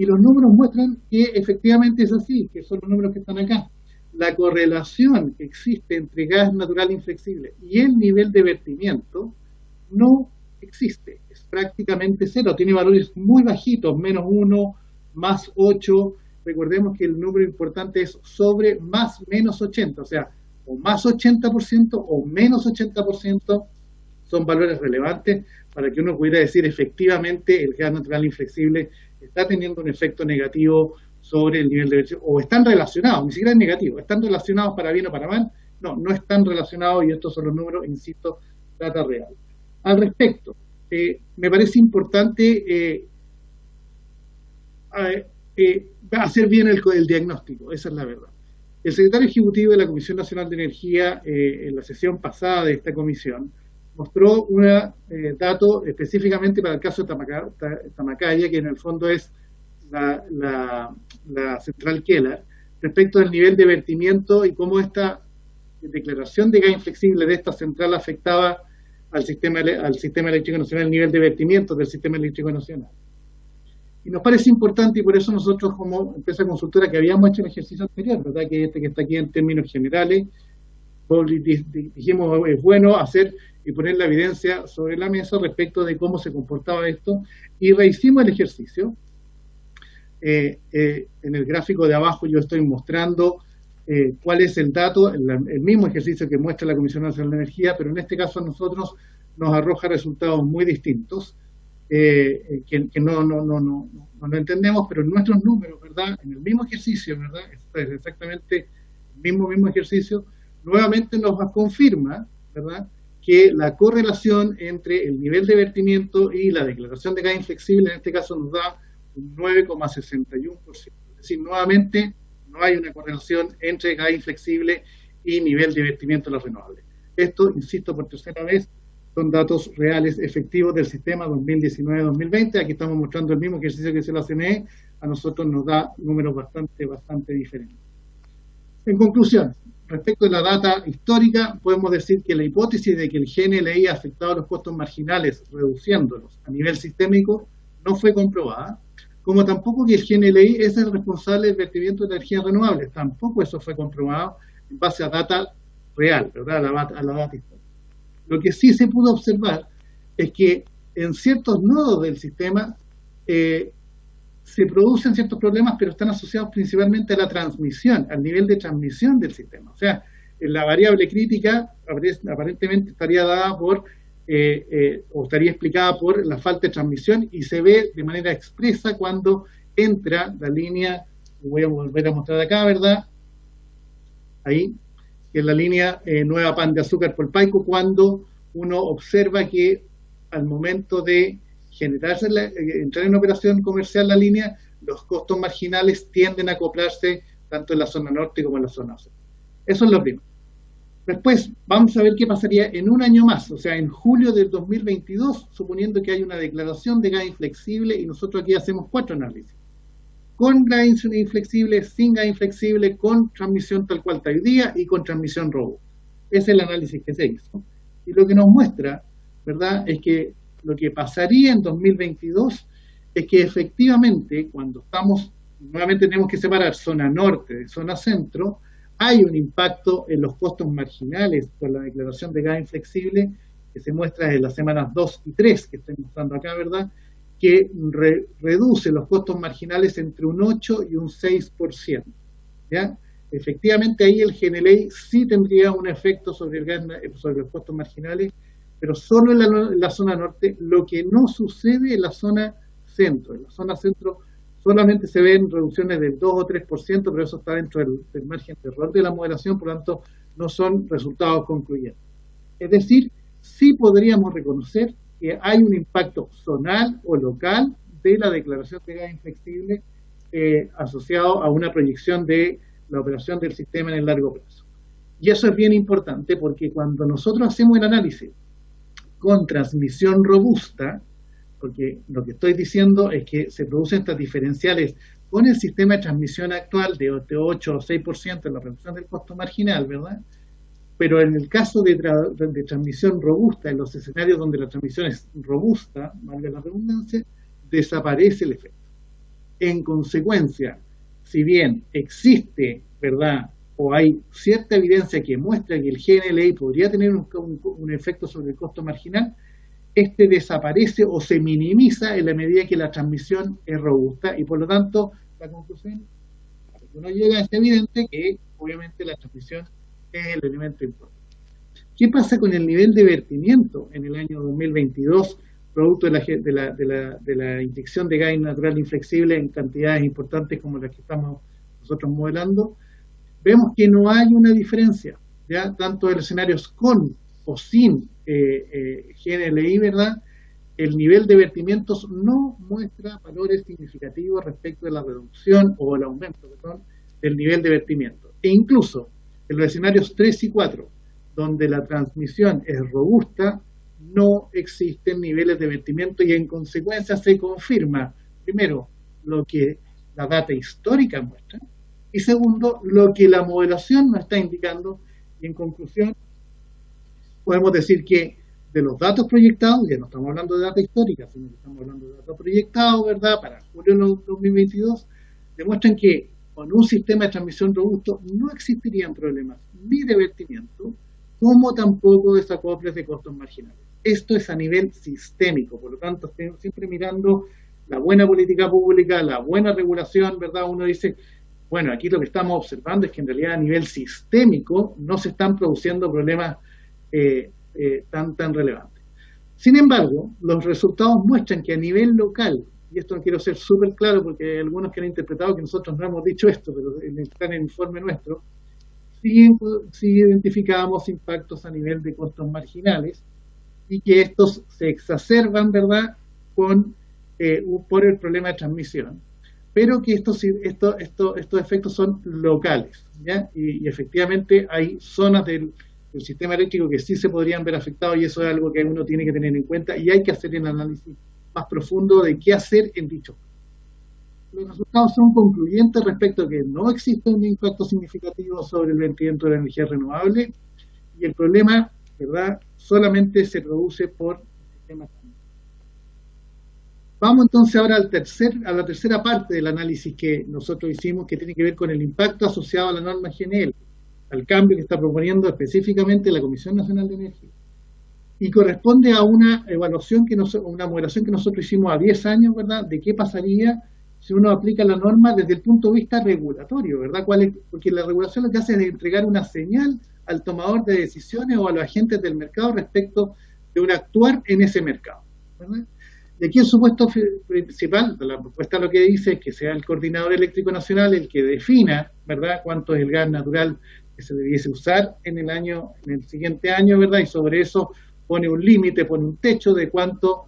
Y los números muestran que efectivamente es así, que son los números que están acá. La correlación que existe entre gas natural inflexible y el nivel de vertimiento no existe, es prácticamente cero, tiene valores muy bajitos, -1, +8, recordemos que el número importante es sobre más menos 80, o sea, o más 80% o menos 80% son valores relevantes para que uno pudiera decir efectivamente el gas natural inflexible está teniendo un efecto negativo sobre el nivel de vertimiento, o están relacionados, ni siquiera es negativo, están relacionados para bien o para mal, no están relacionados y estos son los números, insisto, data real. Al respecto, me parece importante hacer bien el diagnóstico, esa es la verdad. El secretario ejecutivo de la Comisión Nacional de Energía, en la sesión pasada de esta comisión, mostró un dato específicamente para el caso de Tamacaya, que en el fondo es la central Kelar, respecto del nivel de vertimiento y cómo esta declaración de gas inflexible de esta central afectaba al sistema eléctrico nacional, el nivel de vertimiento del sistema eléctrico nacional. Y nos parece importante, y por eso nosotros como empresa consultora que habíamos hecho el ejercicio anterior, ¿verdad? Que este que está aquí en términos generales, dijimos es bueno hacer y poner la evidencia sobre la mesa respecto de cómo se comportaba esto, y rehicimos el ejercicio. En el gráfico de abajo yo estoy mostrando cuál es el dato, el mismo ejercicio que muestra la Comisión Nacional de Energía, pero en este caso a nosotros nos arroja resultados muy distintos, que no entendemos, pero en nuestros números, ¿verdad? En el mismo ejercicio, ¿verdad? Es exactamente el mismo ejercicio, nuevamente nos confirma, ¿verdad?, que la correlación entre el nivel de vertimiento y la declaración de gas inflexible en este caso nos da un 9,61%. Es decir, nuevamente no hay una correlación entre gas inflexible y nivel de vertimiento de las renovables. Esto, insisto por tercera vez, son datos reales efectivos del sistema 2019-2020. Aquí estamos mostrando el mismo ejercicio que hizo la CNE. A nosotros nos da números bastante diferentes. En conclusión, respecto de la data histórica, podemos decir que la hipótesis de que el GNLI ha afectado los costos marginales reduciéndolos a nivel sistémico no fue comprobada, como tampoco que el GNLI es el responsable del vertimiento de energías renovables, tampoco eso fue comprobado en base a data real, ¿verdad? A la data histórica. Lo que sí se pudo observar es que en ciertos nodos del sistema se producen ciertos problemas, pero están asociados principalmente a la transmisión, al nivel de transmisión del sistema. O sea, la variable crítica aparentemente estaría dada por, o estaría explicada por la falta de transmisión, y se ve de manera expresa cuando entra la línea, lo voy a volver a mostrar acá, ¿verdad? Ahí, que es la línea Nueva Pan de Azúcar por Paico, cuando uno observa que al momento de generarse entrar en operación comercial la línea, los costos marginales tienden a acoplarse tanto en la zona norte como en la zona sur. Eso es lo primero. Después, vamos a ver qué pasaría en un año más, o sea, en julio del 2022, suponiendo que hay una declaración de gas inflexible, y nosotros aquí hacemos 4 análisis. Con gas inflexible, sin gas inflexible, con transmisión tal cual está hoy día y con transmisión robusta. Ese es el análisis que se hizo. Y lo que nos muestra, ¿verdad?, es que lo que pasaría en 2022 es que efectivamente, cuando nuevamente tenemos que separar zona norte de zona centro, hay un impacto en los costos marginales por la declaración de gas inflexible, que se muestra en las semanas 2 y 3, que estoy mostrando acá, ¿verdad?, que reduce los costos marginales entre un 8 y un 6%. ¿Ya? Efectivamente, ahí el GNLI sí tendría un efecto sobre los costos marginales, pero solo en la zona norte, lo que no sucede en la zona centro. En la zona centro solamente se ven reducciones del 2 o 3%, pero eso está dentro del margen de error de la modelación, por lo tanto, no son resultados concluyentes. Es decir, sí podríamos reconocer que hay un impacto zonal o local de la declaración de gas inflexible asociado a una proyección de la operación del sistema en el largo plazo. Y eso es bien importante porque cuando nosotros hacemos el análisis con transmisión robusta, porque lo que estoy diciendo es que se producen estas diferenciales con el sistema de transmisión actual de 8 o 6% en la reducción del costo marginal, ¿verdad? Pero en el caso de transmisión robusta, en los escenarios donde la transmisión es robusta, valga la redundancia, desaparece el efecto. En consecuencia, si bien existe, ¿verdad?, o hay cierta evidencia que muestra que el GNLI podría tener un efecto sobre el costo marginal, este desaparece o se minimiza en la medida que la transmisión es robusta y por lo tanto la conclusión a la que uno llega es evidente que obviamente la transmisión es el elemento importante. ¿Qué pasa con el nivel de vertimiento en el año 2022 producto de la inyección de gas natural inflexible en cantidades importantes como las que estamos nosotros modelando? Vemos que no hay una diferencia, ya tanto en escenarios con o sin GNLI, ¿verdad? El nivel de vertimientos no muestra valores significativos respecto de la reducción o el aumento, perdón, del nivel de vertimiento. E incluso en los escenarios 3 y 4, donde la transmisión es robusta, no existen niveles de vertimiento y en consecuencia se confirma, primero, lo que la data histórica muestra, y segundo, lo que la modelación nos está indicando, y en conclusión, podemos decir que de los datos proyectados, ya no estamos hablando de data histórica, sino que estamos hablando de datos proyectados, ¿verdad?, para julio de 2022, demuestran que con un sistema de transmisión robusto no existirían problemas ni de vertimiento, como tampoco desacoples de costos marginales. Esto es a nivel sistémico, por lo tanto, siempre mirando la buena política pública, la buena regulación, ¿verdad? Uno dice, bueno, aquí lo que estamos observando es que en realidad a nivel sistémico no se están produciendo problemas tan relevantes. Sin embargo, los resultados muestran que a nivel local, y esto no quiero ser súper claro porque hay algunos que han interpretado que nosotros no hemos dicho esto, pero está en el informe nuestro, sí identificamos impactos a nivel de costos marginales y que estos se exacerban, ¿verdad?, por el problema de transmisión, pero que estos efectos son locales, ¿ya? Y efectivamente hay zonas del sistema eléctrico que sí se podrían ver afectados y eso es algo que uno tiene que tener en cuenta y hay que hacer el análisis más profundo de qué hacer en dicho caso. Los resultados son concluyentes respecto a que no existe un impacto significativo sobre el vertimiento de la energía renovable y el problema, ¿verdad?, solamente se produce por sistemas. Vamos entonces ahora a la tercera parte del análisis que nosotros hicimos, que tiene que ver con el impacto asociado a la norma GNL, al cambio que está proponiendo específicamente la Comisión Nacional de Energía. Y corresponde a una evaluación una modelación que nosotros hicimos a 10 años, ¿verdad?, de qué pasaría si uno aplica la norma desde el punto de vista regulatorio, ¿verdad? Porque la regulación lo que hace es entregar una señal al tomador de decisiones o a los agentes del mercado respecto de un actuar en ese mercado, ¿verdad? Y aquí el supuesto principal de la propuesta lo que dice es que sea el Coordinador Eléctrico Nacional el que defina, ¿verdad?, cuánto es el gas natural que se debiese usar en el siguiente año, ¿verdad? Y sobre eso pone un límite, pone un techo de cuánto.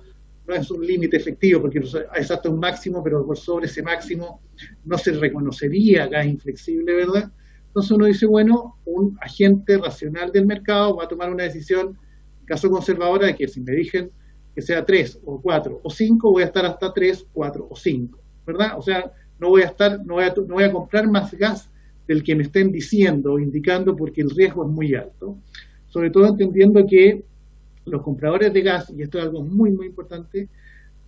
No es un límite efectivo porque es hasta un máximo, pero por sobre ese máximo no se reconocería gas inflexible, ¿verdad? Entonces uno dice, bueno, un agente racional del mercado va a tomar una decisión, en caso conservadora, de que si me dicen que sea 3 o 4 o 5, voy a estar hasta 3, 4 o 5, ¿verdad? O sea, no voy a comprar más gas del que me estén diciendo o indicando porque el riesgo es muy alto. Sobre todo entendiendo que los compradores de gas, y esto es algo muy, muy importante,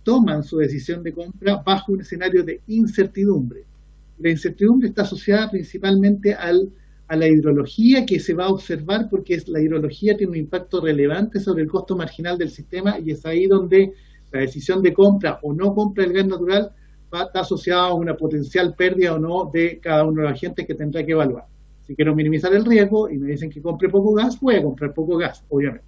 toman su decisión de compra bajo un escenario de incertidumbre. La incertidumbre está asociada principalmente a la hidrología que se va a observar porque la hidrología tiene un impacto relevante sobre el costo marginal del sistema y es ahí donde la decisión de compra o no compra del gas natural está asociada a una potencial pérdida o no de cada uno de los agentes que tendrá que evaluar. Si quiero minimizar el riesgo y me dicen que compre poco gas, voy a comprar poco gas, obviamente,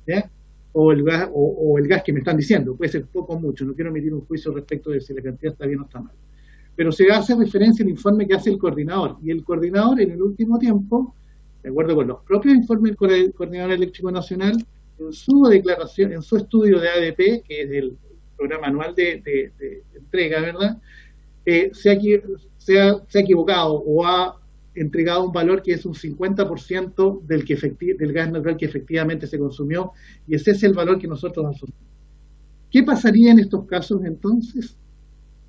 ¿ya? O el gas que me están diciendo, puede ser poco o mucho, no quiero emitir un juicio respecto de si la cantidad está bien o está mal. Pero se hace referencia al informe que hace el coordinador, y el coordinador en el último tiempo, de acuerdo con los propios informes del Coordinador Eléctrico Nacional, en su declaración, en su estudio de ADP, que es el programa anual de entrega, ¿verdad?, se ha equivocado o ha entregado un valor que es un 50% del gas natural que efectivamente se consumió, y ese es el valor que nosotros asumimos. ¿Qué pasaría en estos casos entonces?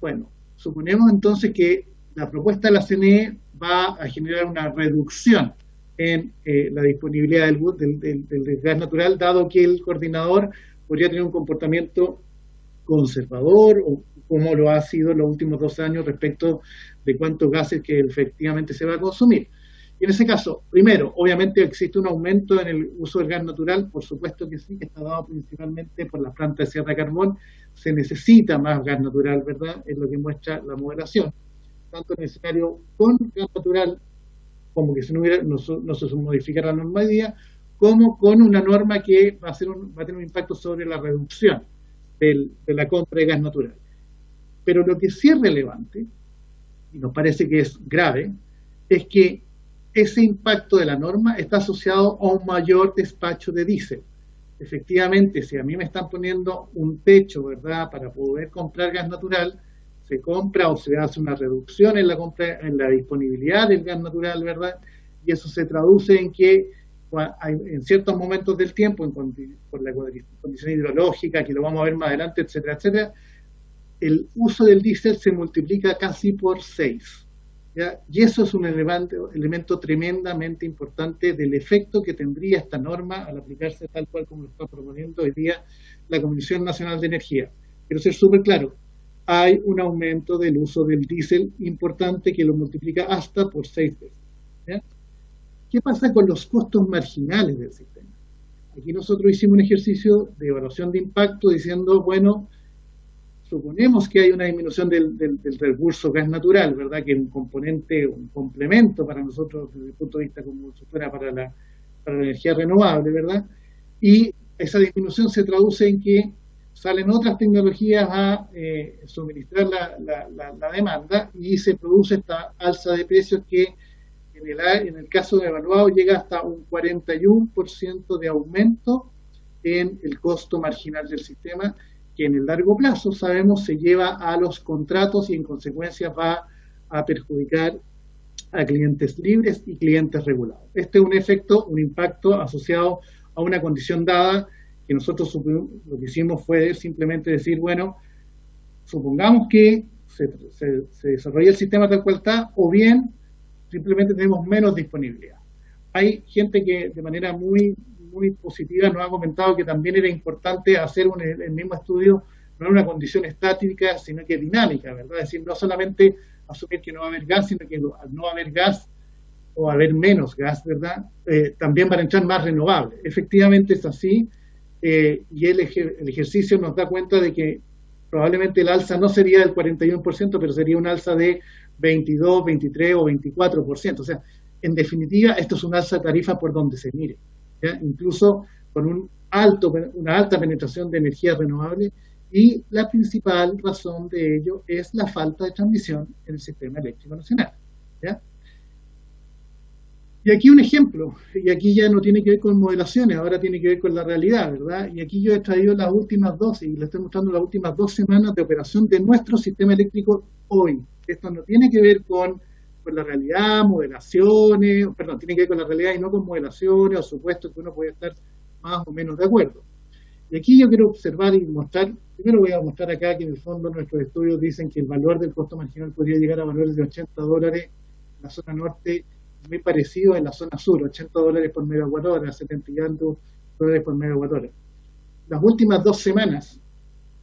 Bueno, suponemos entonces que la propuesta de la CNE va a generar una reducción en la disponibilidad del gas natural, dado que el coordinador podría tener un comportamiento conservador o como lo ha sido en los últimos 2 años respecto de cuántos gases que efectivamente se va a consumir. Y en ese caso, primero, obviamente existe un aumento en el uso del gas natural, por supuesto que sí, que está dado principalmente por las plantas de sierra de carbón. Se necesita más gas natural, ¿verdad? Es lo que muestra la moderación. Tanto en el escenario con gas natural, como que si no se modificara la norma de día, como con una norma que va a tener un impacto sobre la reducción de la compra de gas natural. Pero lo que sí es relevante, y nos parece que es grave, es que ese impacto de la norma está asociado a un mayor despacho de diésel. Efectivamente, si a mí me están poniendo un techo, ¿verdad?, para poder comprar gas natural, se compra o se hace una reducción en la compra, en la disponibilidad del gas natural, ¿verdad? Y eso se traduce en que en ciertos momentos del tiempo, por la condición hidrológica, que lo vamos a ver más adelante, etcétera, etcétera, el uso del diésel se multiplica casi por 6. ¿Ya? Y eso es un elemento tremendamente importante del efecto que tendría esta norma al aplicarse tal cual como lo está proponiendo hoy día la Comisión Nacional de Energía. Quiero ser súper claro, hay un aumento del uso del diésel importante que lo multiplica hasta por 6 veces. ¿Ya? ¿Qué pasa con los costos marginales del sistema? Aquí nosotros hicimos un ejercicio de evaluación de impacto diciendo, bueno, suponemos que hay una disminución del recurso gas natural, ¿verdad? Que es un componente, un complemento para nosotros desde el punto de vista como si fuera para la energía renovable, ¿verdad? Y esa disminución se traduce en que salen otras tecnologías a suministrar la demanda y se produce esta alza de precios que en el caso de evaluado llega hasta un 41% de aumento en el costo marginal del sistema, que en el largo plazo, sabemos, se lleva a los contratos y en consecuencia va a perjudicar a clientes libres y clientes regulados. Este es un efecto, un impacto asociado a una condición dada que nosotros lo que hicimos fue simplemente decir, bueno, supongamos que se desarrolla el sistema tal cual está, o bien simplemente tenemos menos disponibilidad. Hay gente que de manera muy positiva nos ha comentado que también era importante hacer el mismo estudio, no en una condición estática, sino que dinámica, ¿verdad? Es decir, no solamente asumir que no va a haber gas, sino que al no haber gas o haber menos gas, ¿verdad? También van a entrar más renovables. Efectivamente es así, y el ejercicio nos da cuenta de que probablemente el alza no sería del 41%, pero sería un alza de 22, 23 o 24%. O sea, en definitiva, esto es un alza de tarifa por donde se mire, ¿ya? Incluso con una alta penetración de energía renovable, y la principal razón de ello es la falta de transmisión en el sistema eléctrico nacional, ¿ya? Y aquí un ejemplo, y aquí ya no tiene que ver con modelaciones, ahora tiene que ver con la realidad, ¿verdad? Y aquí yo he traído las últimas dos, y les estoy mostrando las últimas 2 semanas de operación de nuestro sistema eléctrico hoy. Esto no tiene que ver con la realidad, modelaciones, perdón, tiene que ver con la realidad y no con modelaciones o supuestos que uno puede estar más o menos de acuerdo. Y aquí yo quiero observar y mostrar, primero voy a mostrar acá que en el fondo nuestros estudios dicen que el valor del costo marginal podría llegar a valores de $80 en la zona norte, muy parecido en la zona sur, $80 por megawatt hora, 70 y tantos dólares por megawatt hora. Las últimas 2 semanas,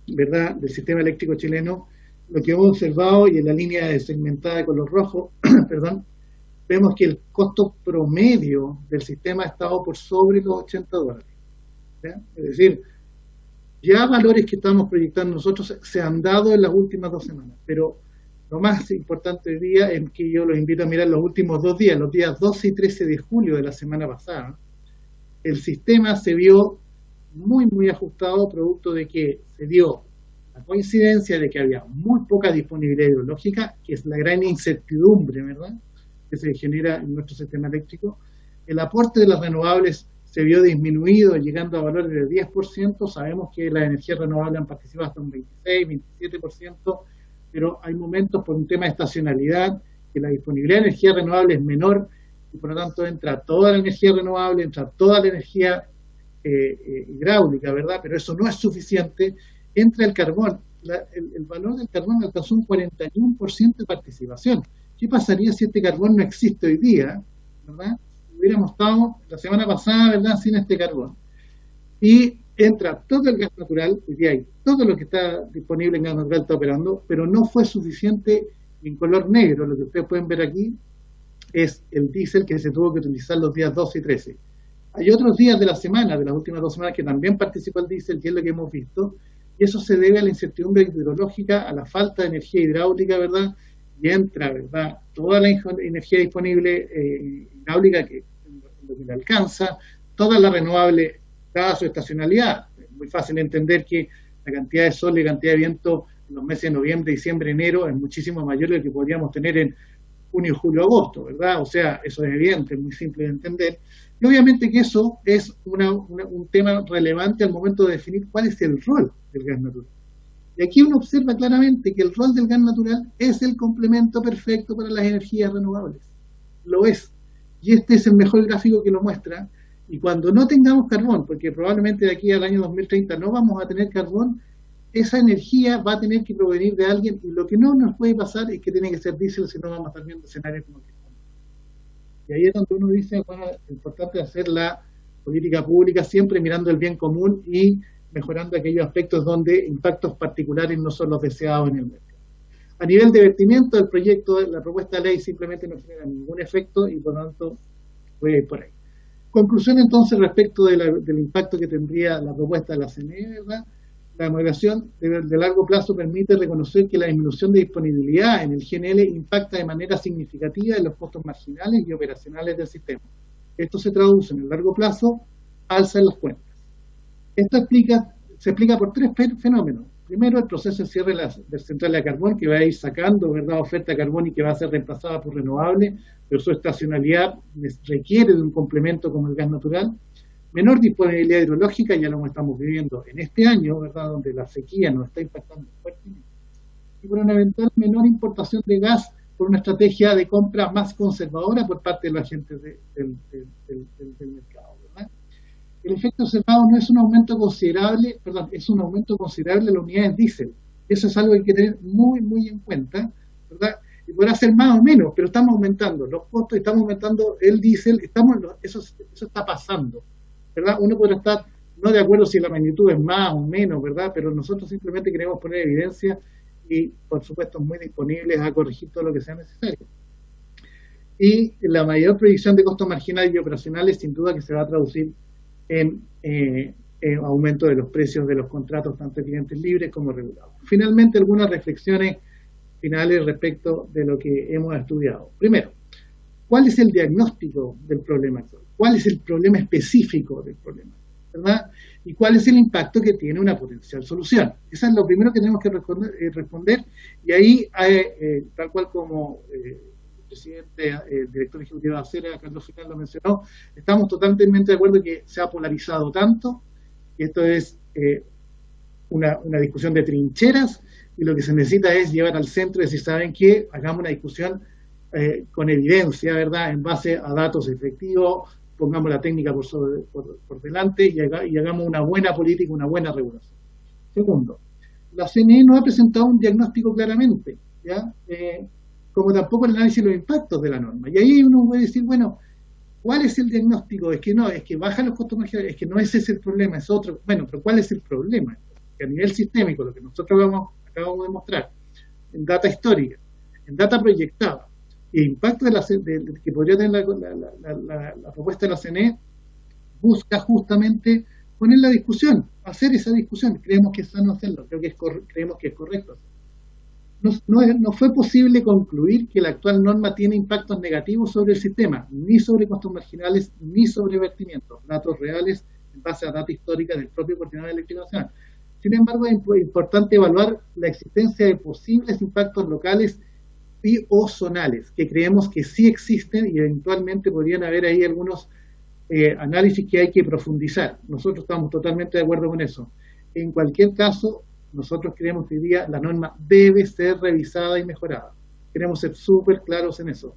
¿verdad?, del sistema eléctrico chileno, lo que hemos observado, y en la línea segmentada de color rojo, perdón, vemos que el costo promedio del sistema ha estado por sobre los $80. ¿Ya? Es decir, ya valores que estamos proyectando nosotros se han dado en las últimas 2 semanas, pero lo más importante hoy día es que yo los invito a mirar los últimos 2 días, los días 12 y 13 de julio de la semana pasada. El sistema se vio muy ajustado, producto de que se dio la coincidencia de que había muy poca disponibilidad hidrológica, que es la gran incertidumbre, ¿verdad?, que se genera en nuestro sistema eléctrico. El aporte de las renovables se vio disminuido, llegando a valores del 10%. Sabemos que las energías renovables han participado hasta un 26, 27%, pero hay momentos por un tema de estacionalidad que la disponibilidad de energía renovable es menor y por lo tanto entra toda la energía renovable, entra toda la energía hidráulica, ¿verdad? Pero eso no es suficiente. Entra el carbón. El valor del carbón alcanzó un 41% de participación. ¿Qué pasaría si este carbón no existe hoy día, ¿verdad? Hubiéramos estado la semana pasada, ¿verdad?, sin este carbón. Y entra todo el gas natural, hoy día hay todo lo que está disponible en gas natural está operando, pero no fue suficiente en color negro. Lo que ustedes pueden ver aquí es el diésel que se tuvo que utilizar los días 12 y 13. Hay otros días de la semana, de las últimas 2 semanas, que también participó el diésel, que es lo que hemos visto, y eso se debe a la incertidumbre hidrológica, a la falta de energía hidráulica, ¿verdad? Y entra, ¿verdad?, toda la energía disponible hidráulica que lo que le alcanza, toda la renovable dada su estacionalidad. Es muy fácil entender que la cantidad de sol y la cantidad de viento en los meses de noviembre, diciembre, enero es muchísimo mayor de lo que podríamos tener en junio, julio, agosto, ¿verdad? O sea, eso es evidente, es muy simple de entender. Y obviamente que eso es un tema relevante al momento de definir cuál es el rol del gas natural. Y aquí uno observa claramente que el rol del gas natural es el complemento perfecto para las energías renovables. Lo es. Y este es el mejor gráfico que lo muestra. Y cuando no tengamos carbón, porque probablemente de aquí al año 2030 no vamos a tener carbón, esa energía va a tener que provenir de alguien, y lo que no nos puede pasar es que tiene que ser diésel, si no vamos a estar viendo escenarios como que estamos. Y ahí es donde uno dice, bueno, es importante hacer la política pública siempre mirando el bien común y mejorando aquellos aspectos donde impactos particulares no son los deseados en el mercado. A nivel de vertimiento, el proyecto, la propuesta de ley simplemente no genera ningún efecto y por lo tanto voy a ir por ahí. Conclusión entonces respecto del impacto que tendría la propuesta de la CNE, ¿verdad? La moderación de largo plazo permite reconocer que la disminución de disponibilidad en el GNL impacta de manera significativa en los costos marginales y operacionales del sistema. Esto se traduce en el largo plazo, alza en las cuentas. Esto se explica por 3 fenómenos. Primero, el proceso de cierre de centrales de carbón, que va a ir sacando, ¿verdad?, oferta de carbón y que va a ser reemplazada por renovables, pero su estacionalidad requiere de un complemento como el gas natural. Menor disponibilidad hidrológica, ya lo estamos viviendo en este año, ¿verdad?, donde la sequía nos está impactando fuertemente. Y por una eventual menor importación de gas por una estrategia de compra más conservadora por parte de los agentes del mercado, ¿verdad? El efecto observado no es un aumento considerable, es un aumento considerable de las unidades diésel. Eso es algo que hay que tener muy, muy en cuenta, ¿verdad? Y podrá ser más o menos, pero estamos aumentando los costos, estamos aumentando el diésel, eso está pasando, ¿verdad? Uno podrá estar no de acuerdo si la magnitud es más o menos, ¿verdad? Pero nosotros simplemente queremos poner evidencia y, por supuesto, muy disponibles a corregir todo lo que sea necesario. Y la mayor predicción de costos marginales y operacionales, sin duda, que se va a traducir en aumento de los precios de los contratos, tanto de clientes libres como regulados. Finalmente, algunas reflexiones finales respecto de lo que hemos estudiado. Primero, ¿cuál es el diagnóstico del problema actual? ¿Cuál es el problema específico del problema? ¿Verdad? ¿Y cuál es el impacto que tiene una potencial solución? Eso es lo primero que tenemos que responder, y ahí, tal cual como presidente, el director ejecutivo de Acera, Carlos Final, lo mencionó, estamos totalmente de acuerdo que se ha polarizado tanto, y esto es una discusión de trincheras, y lo que se necesita es llevar al centro y decir, ¿saben qué? Hagamos una discusión con evidencia, ¿verdad?, en base a datos efectivos, pongamos la técnica por delante y hagamos una buena política, una buena regulación. Segundo, la CNE no ha presentado un diagnóstico claramente, ¿ya? Como tampoco el análisis de los impactos de la norma. Y ahí uno puede decir, bueno, ¿cuál es el diagnóstico? Es que no, es que bajan los costos marginales, es que no ese es el problema, es otro. Bueno, pero ¿cuál es el problema? Que a nivel sistémico, lo que nosotros acabamos de mostrar, en data histórica, en data proyectada, y el impacto que podría tener la propuesta de la CNE, busca justamente poner la discusión, hacer esa discusión. Creemos que es sano hacerlo, creemos que es correcto hacerlo. No fue posible concluir que la actual norma tiene impactos negativos sobre el sistema, ni sobre costos marginales, ni sobre vertimientos, datos reales en base a data histórica del propio Coordinador Eléctrico Nacional. Sin embargo, es importante evaluar la existencia de posibles impactos locales y o zonales, que creemos que sí existen y eventualmente podrían haber ahí algunos análisis que hay que profundizar. Nosotros estamos totalmente de acuerdo con eso. En cualquier caso, nosotros creemos que hoy día la norma debe ser revisada y mejorada. Queremos ser súper claros en eso.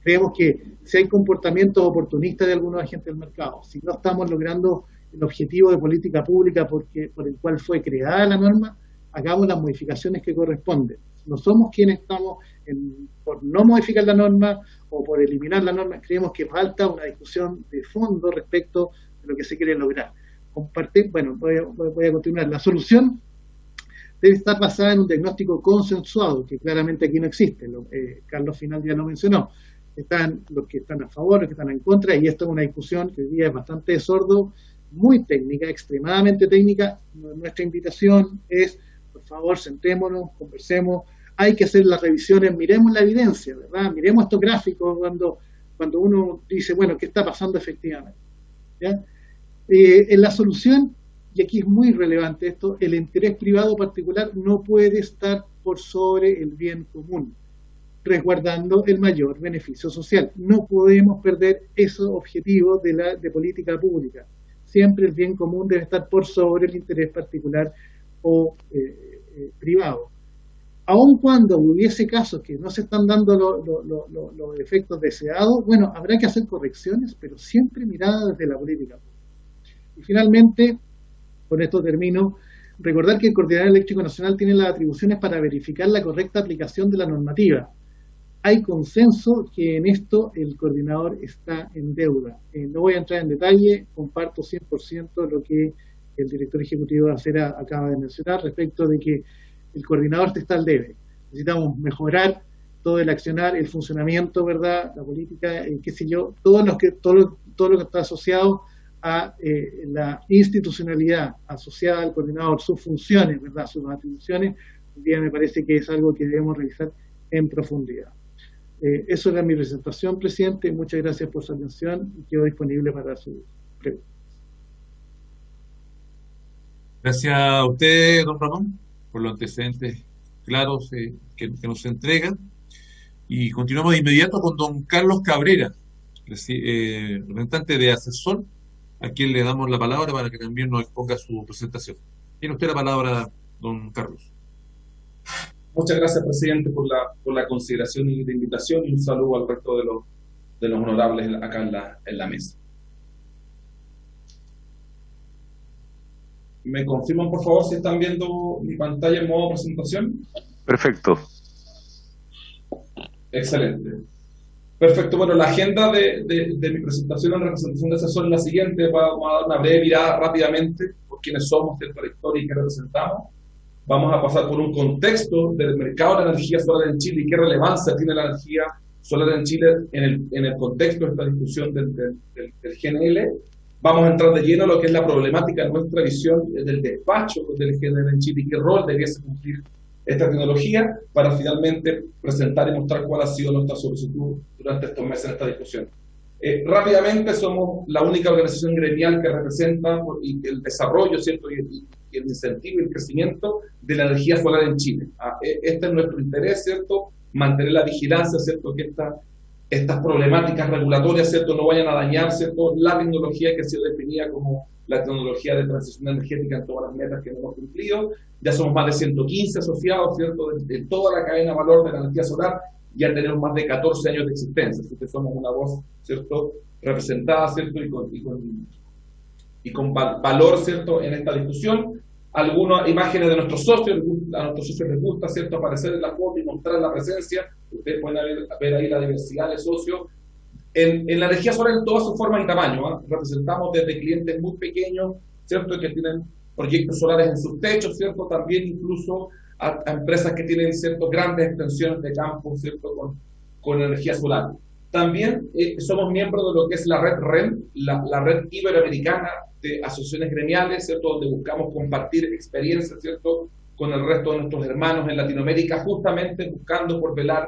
Creemos que si hay comportamientos oportunistas de algunos agentes del mercado, si no estamos logrando el objetivo de política pública por el cual fue creada la norma, hagamos las modificaciones que corresponden. No somos quienes estamos por no modificar la norma o por eliminar la norma. Creemos que falta una discusión de fondo respecto de lo que se quiere lograr. comparte, bueno, voy a continuar. La solución debe estar basada en un diagnóstico consensuado, que claramente aquí no existe. Carlos Final ya lo mencionó. Están los que están a favor, los que están en contra, y esto es una discusión que hoy día es bastante sordo, muy técnica, extremadamente técnica. Nuestra invitación es, por favor, sentémonos, conversemos, hay que hacer las revisiones, miremos la evidencia, ¿verdad? Miremos estos gráficos cuando uno dice, bueno, ¿qué está pasando efectivamente? ¿Ya? En la solución, y aquí es muy relevante esto, el interés privado particular no puede estar por sobre el bien común, resguardando el mayor beneficio social. No podemos perder esos objetivos de política pública. Siempre el bien común debe estar por sobre el interés particular o privado. Aun cuando hubiese casos que no se están dando los efectos deseados, bueno, habrá que hacer correcciones, pero siempre mirada desde la política pública. Y finalmente, con esto termino, recordar que el Coordinador Eléctrico Nacional tiene las atribuciones para verificar la correcta aplicación de la normativa. Hay consenso que en esto el coordinador está en deuda. No voy a entrar en detalle, comparto 100% lo que el director ejecutivo de Acera acaba de mencionar respecto de que el coordinador está al debe. Necesitamos mejorar todo el accionar, el funcionamiento, ¿verdad? La política, qué sé yo, todo lo que está asociado a la institucionalidad asociada al coordinador, sus funciones, ¿verdad? Sus atribuciones. Hoy día me parece que es algo que debemos revisar en profundidad. Eso era mi presentación, presidente. Muchas gracias por su atención y quedo disponible para su pregunta. Gracias a usted, don Ramón, por los antecedentes claros que nos entregan. Y continuamos de inmediato con don Carlos Cabrera, representante de Asesor, a quien le damos la palabra para que también nos exponga su presentación. Tiene usted la palabra, don Carlos. Muchas gracias, presidente, por la consideración y la invitación, y un saludo al resto de los honorables acá en la mesa. ¿Me confirman, por favor, si están viendo mi pantalla en modo presentación? Perfecto. Excelente. Perfecto. Bueno, la agenda de mi presentación en representación de Asesor es la siguiente. Vamos a dar una breve mirada rápidamente por quiénes somos, cierta la historia y qué representamos. Vamos a pasar por un contexto del mercado de la energía solar en Chile y qué relevancia tiene la energía solar en Chile en el contexto de esta discusión del GNL. Vamos a entrar de lleno a lo que es la problemática de nuestra visión del despacho del GNL en Chile y qué rol debiese cumplir esta tecnología, para finalmente presentar y mostrar cuál ha sido nuestra solicitud durante estos meses en esta discusión. Rápidamente, somos la única organización gremial que representa el desarrollo, ¿cierto? Y el incentivo y el crecimiento de la energía solar en Chile. Este es nuestro interés, ¿cierto? Mantener la vigilancia, ¿cierto? Que estas problemáticas regulatorias, ¿cierto? No vayan a dañar, ¿cierto? La tecnología que ha sido definida como la tecnología de transición energética en todas las metas que hemos cumplido. Ya somos más de 115 asociados, ¿cierto? De toda la cadena de valor de la energía solar. Ya tenemos más de 14 años de existencia, así que somos una voz, ¿cierto?, representada, ¿cierto?, y con valor, ¿cierto?, en esta discusión. Algunas imágenes de nuestros socios, a nuestros socios les gusta, ¿cierto?, aparecer en la foto y mostrar la presencia. Ustedes pueden ver ahí la diversidad de socios. En la energía solar en todas sus formas y tamaños, representamos desde clientes muy pequeños, ¿cierto?, que tienen proyectos solares en sus techos, ¿cierto?, también incluso a empresas que tienen, ¿cierto?, grandes extensiones de campo, ¿cierto?, con energía solar. También somos miembros de lo que es la red REM, la red iberoamericana de asociaciones gremiales, ¿cierto?, donde buscamos compartir experiencias, ¿cierto?, con el resto de nuestros hermanos en Latinoamérica, justamente buscando por velar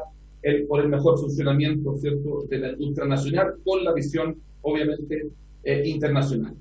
por el mejor funcionamiento, ¿cierto?, de la industria nacional, con la visión, obviamente, internacional.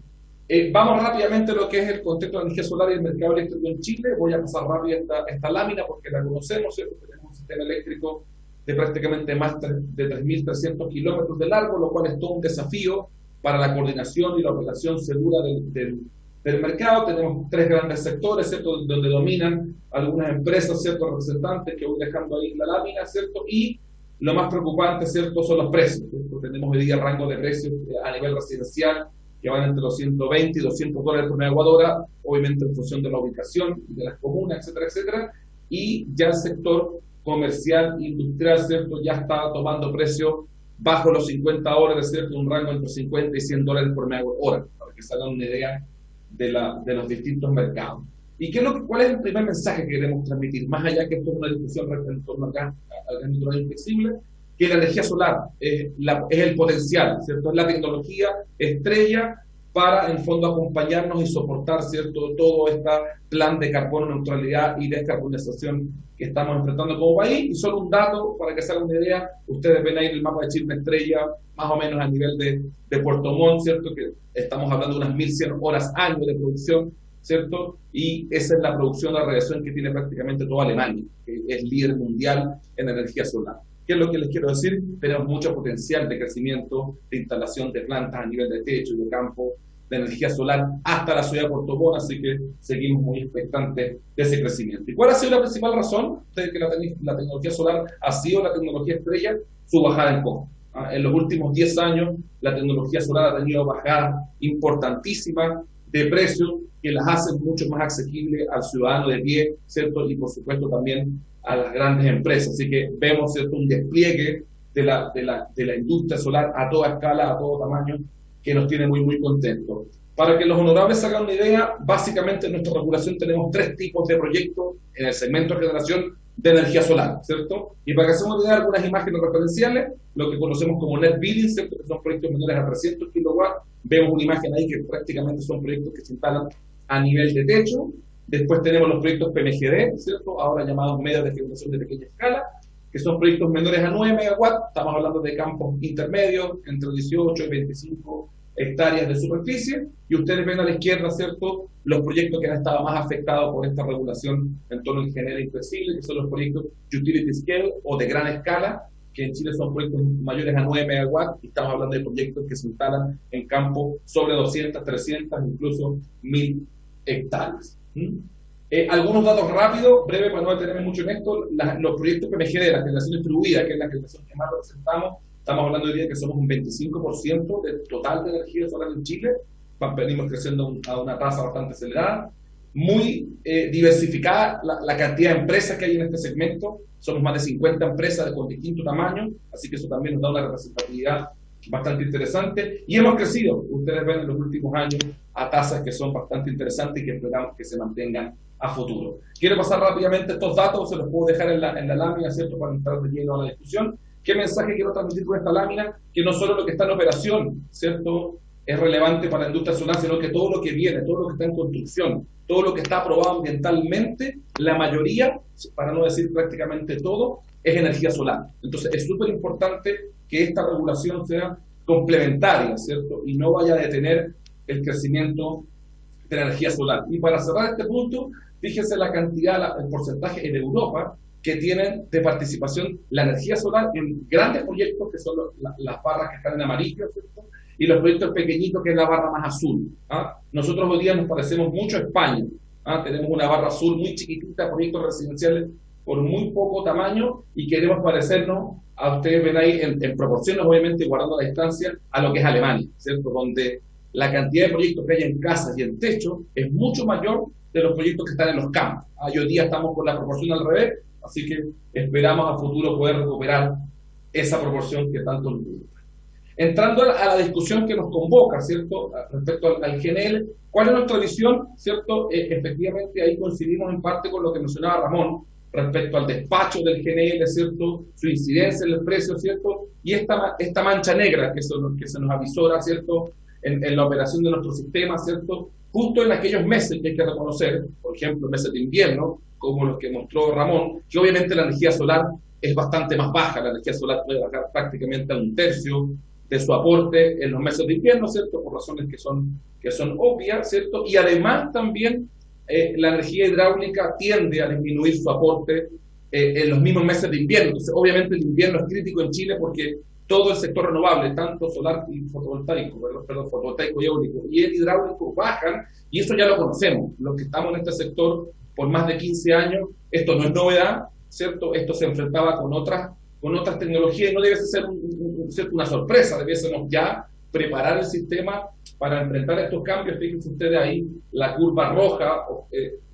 Vamos rápidamente a lo que es el contexto de la energía solar y el mercado eléctrico en Chile. Voy a pasar rápido esta lámina porque la conocemos, ¿cierto? Tenemos un sistema eléctrico de prácticamente más de 3.300 kilómetros de largo, lo cual es todo un desafío para la coordinación y la operación segura del mercado. Tenemos tres grandes sectores, ¿cierto?, donde dominan algunas empresas, ¿cierto?, representantes, que voy dejando ahí en la lámina, ¿cierto? Y lo más preocupante, ¿cierto?, son los precios, ¿cierto? Tenemos hoy día rango de precios a nivel residencial que van entre los 120 y $200 por megawatt hora, obviamente en función de la ubicación, de las comunas, etcétera, etcétera. Y ya el sector comercial, industrial, ¿cierto?, ya está tomando precios bajo los $50, ¿cierto?, un rango entre $50 y $100 por megawatt hora, para que se hagan una idea de los distintos mercados. ¿Y cuál es el primer mensaje que queremos transmitir? Más allá que esto es una discusión en torno al gas natural inflexible, que la energía solar es el potencial, ¿cierto? Es la tecnología estrella para, en fondo, acompañarnos y soportar, ¿cierto?, todo este plan de carbono neutralidad y descarbonización que estamos enfrentando como país. Y solo un dato, para que se hagan una idea, ustedes ven ahí en el mapa de Chile una estrella más o menos a nivel de Puerto Montt, ¿cierto?, que estamos hablando de unas 1.100 horas año de producción, ¿cierto? Y esa es la producción, la radiación que tiene prácticamente toda Alemania, que es líder mundial en energía solar. ¿Qué es lo que les quiero decir? Tenemos mucho potencial de crecimiento, de instalación de plantas a nivel de techo y de campo, de energía solar hasta la ciudad de Puerto Montt, así que seguimos muy expectantes de ese crecimiento. ¿Y cuál ha sido la principal razón de que la tecnología solar ha sido la tecnología estrella? Su bajada en costo. En los últimos 10 años, la tecnología solar ha tenido bajadas importantísimas de precios que las hacen mucho más asequibles al ciudadano de pie, ¿cierto? Y por supuesto también a las grandes empresas. Así que vemos, ¿cierto?, un despliegue de la industria solar a toda escala, a todo tamaño, que nos tiene muy, muy contentos. Para que los honorables se hagan una idea, básicamente en nuestra regulación tenemos 3 tipos de proyectos en el segmento de generación de energía solar, ¿cierto? Y para que se hagan una idea, algunas imágenes referenciales, lo que conocemos como net billing, ¿cierto?, que son proyectos menores a 300 kilowatts. Vemos una imagen ahí que prácticamente son proyectos que se instalan a nivel de techo. Después tenemos los proyectos PMGD, ¿cierto?, ahora llamados medios de generación de pequeña escala, que son proyectos menores a 9 megawatts. Estamos hablando de campos intermedios, entre 18 y 25 hectáreas de superficie, y ustedes ven a la izquierda, ¿cierto?, los proyectos que han estado más afectados por esta regulación en torno al ingeniero inflexible, que son los proyectos utility scale o de gran escala, que en Chile son proyectos mayores a 9 megawatts, y estamos hablando de proyectos que se instalan en campos sobre 200, 300, incluso 1.000 hectáreas. Algunos datos rápidos, breves, para no detenerme mucho en esto. Los proyectos PMGD, la generación distribuida, que es la generación que más representamos, estamos hablando hoy día que somos un 25% del total de energía solar en Chile. Venimos creciendo a una tasa bastante acelerada. Muy diversificada la cantidad de empresas que hay en este segmento. Somos más de 50 empresas con distinto tamaño, así que eso también nos da una representatividad bastante interesante. Y hemos crecido, ustedes ven en los últimos años, a tasas que son bastante interesantes y que esperamos que se mantengan a futuro. Quiero pasar rápidamente estos datos, se los puedo dejar en la lámina, ¿cierto?, para entrar de lleno a la discusión. ¿Qué mensaje quiero transmitir con esta lámina? Que no solo lo que está en operación, ¿cierto?, es relevante para la industria solar, sino que todo lo que viene, todo lo que está en construcción, todo lo que está aprobado ambientalmente, la mayoría, para no decir prácticamente todo, es energía solar. Entonces es súper importante que esta regulación sea complementaria, ¿cierto?, y no vaya a detener el crecimiento de la energía solar. Y para cerrar este punto, fíjense la cantidad, el porcentaje en Europa que tienen de participación la energía solar en grandes proyectos, que son las barras que están en amarillo, ¿cierto?, y los proyectos pequeñitos, que es la barra más azul. Nosotros hoy día nos parecemos mucho a España. Tenemos una barra azul muy chiquitita, proyectos residenciales por muy poco tamaño, y queremos parecernos, a ustedes ven ahí, en proporciones, obviamente, guardando la distancia, a lo que es Alemania, ¿cierto?, donde la cantidad de proyectos que hay en casas y en techo es mucho mayor de los proyectos que están en los campos. Hoy día estamos con la proporción al revés, así que esperamos a futuro poder recuperar esa proporción que tanto nos gusta. Entrando a la discusión que nos convoca, ¿cierto?, respecto al GNL, ¿cuál es nuestra visión? ¿Cierto? Efectivamente, ahí coincidimos en parte con lo que mencionaba Ramón respecto al despacho del GNL, ¿cierto?, su incidencia en el precio, ¿cierto?, y esta mancha negra que se nos avisora, ¿cierto?, en la operación de nuestro sistema, ¿cierto?, justo en aquellos meses que hay que reconocer, por ejemplo, meses de invierno, como los que mostró Ramón, que obviamente la energía solar es bastante más baja. La energía solar puede bajar prácticamente a 1/3 de su aporte en los meses de invierno, ¿cierto?, por razones que son obvias, ¿cierto?, y además también la energía hidráulica tiende a disminuir su aporte en los mismos meses de invierno. Entonces, obviamente el invierno es crítico en Chile porque todo el sector renovable, tanto solar y fotovoltaico, fotovoltaico y eólico, y el hidráulico bajan, y eso ya lo conocemos. Los que estamos en este sector por más de 15 años, esto no es novedad, ¿cierto? Esto se enfrentaba con otras tecnologías, y no debe ser una sorpresa, debiésemos ya preparar el sistema para enfrentar estos cambios. Fíjense ustedes ahí la curva roja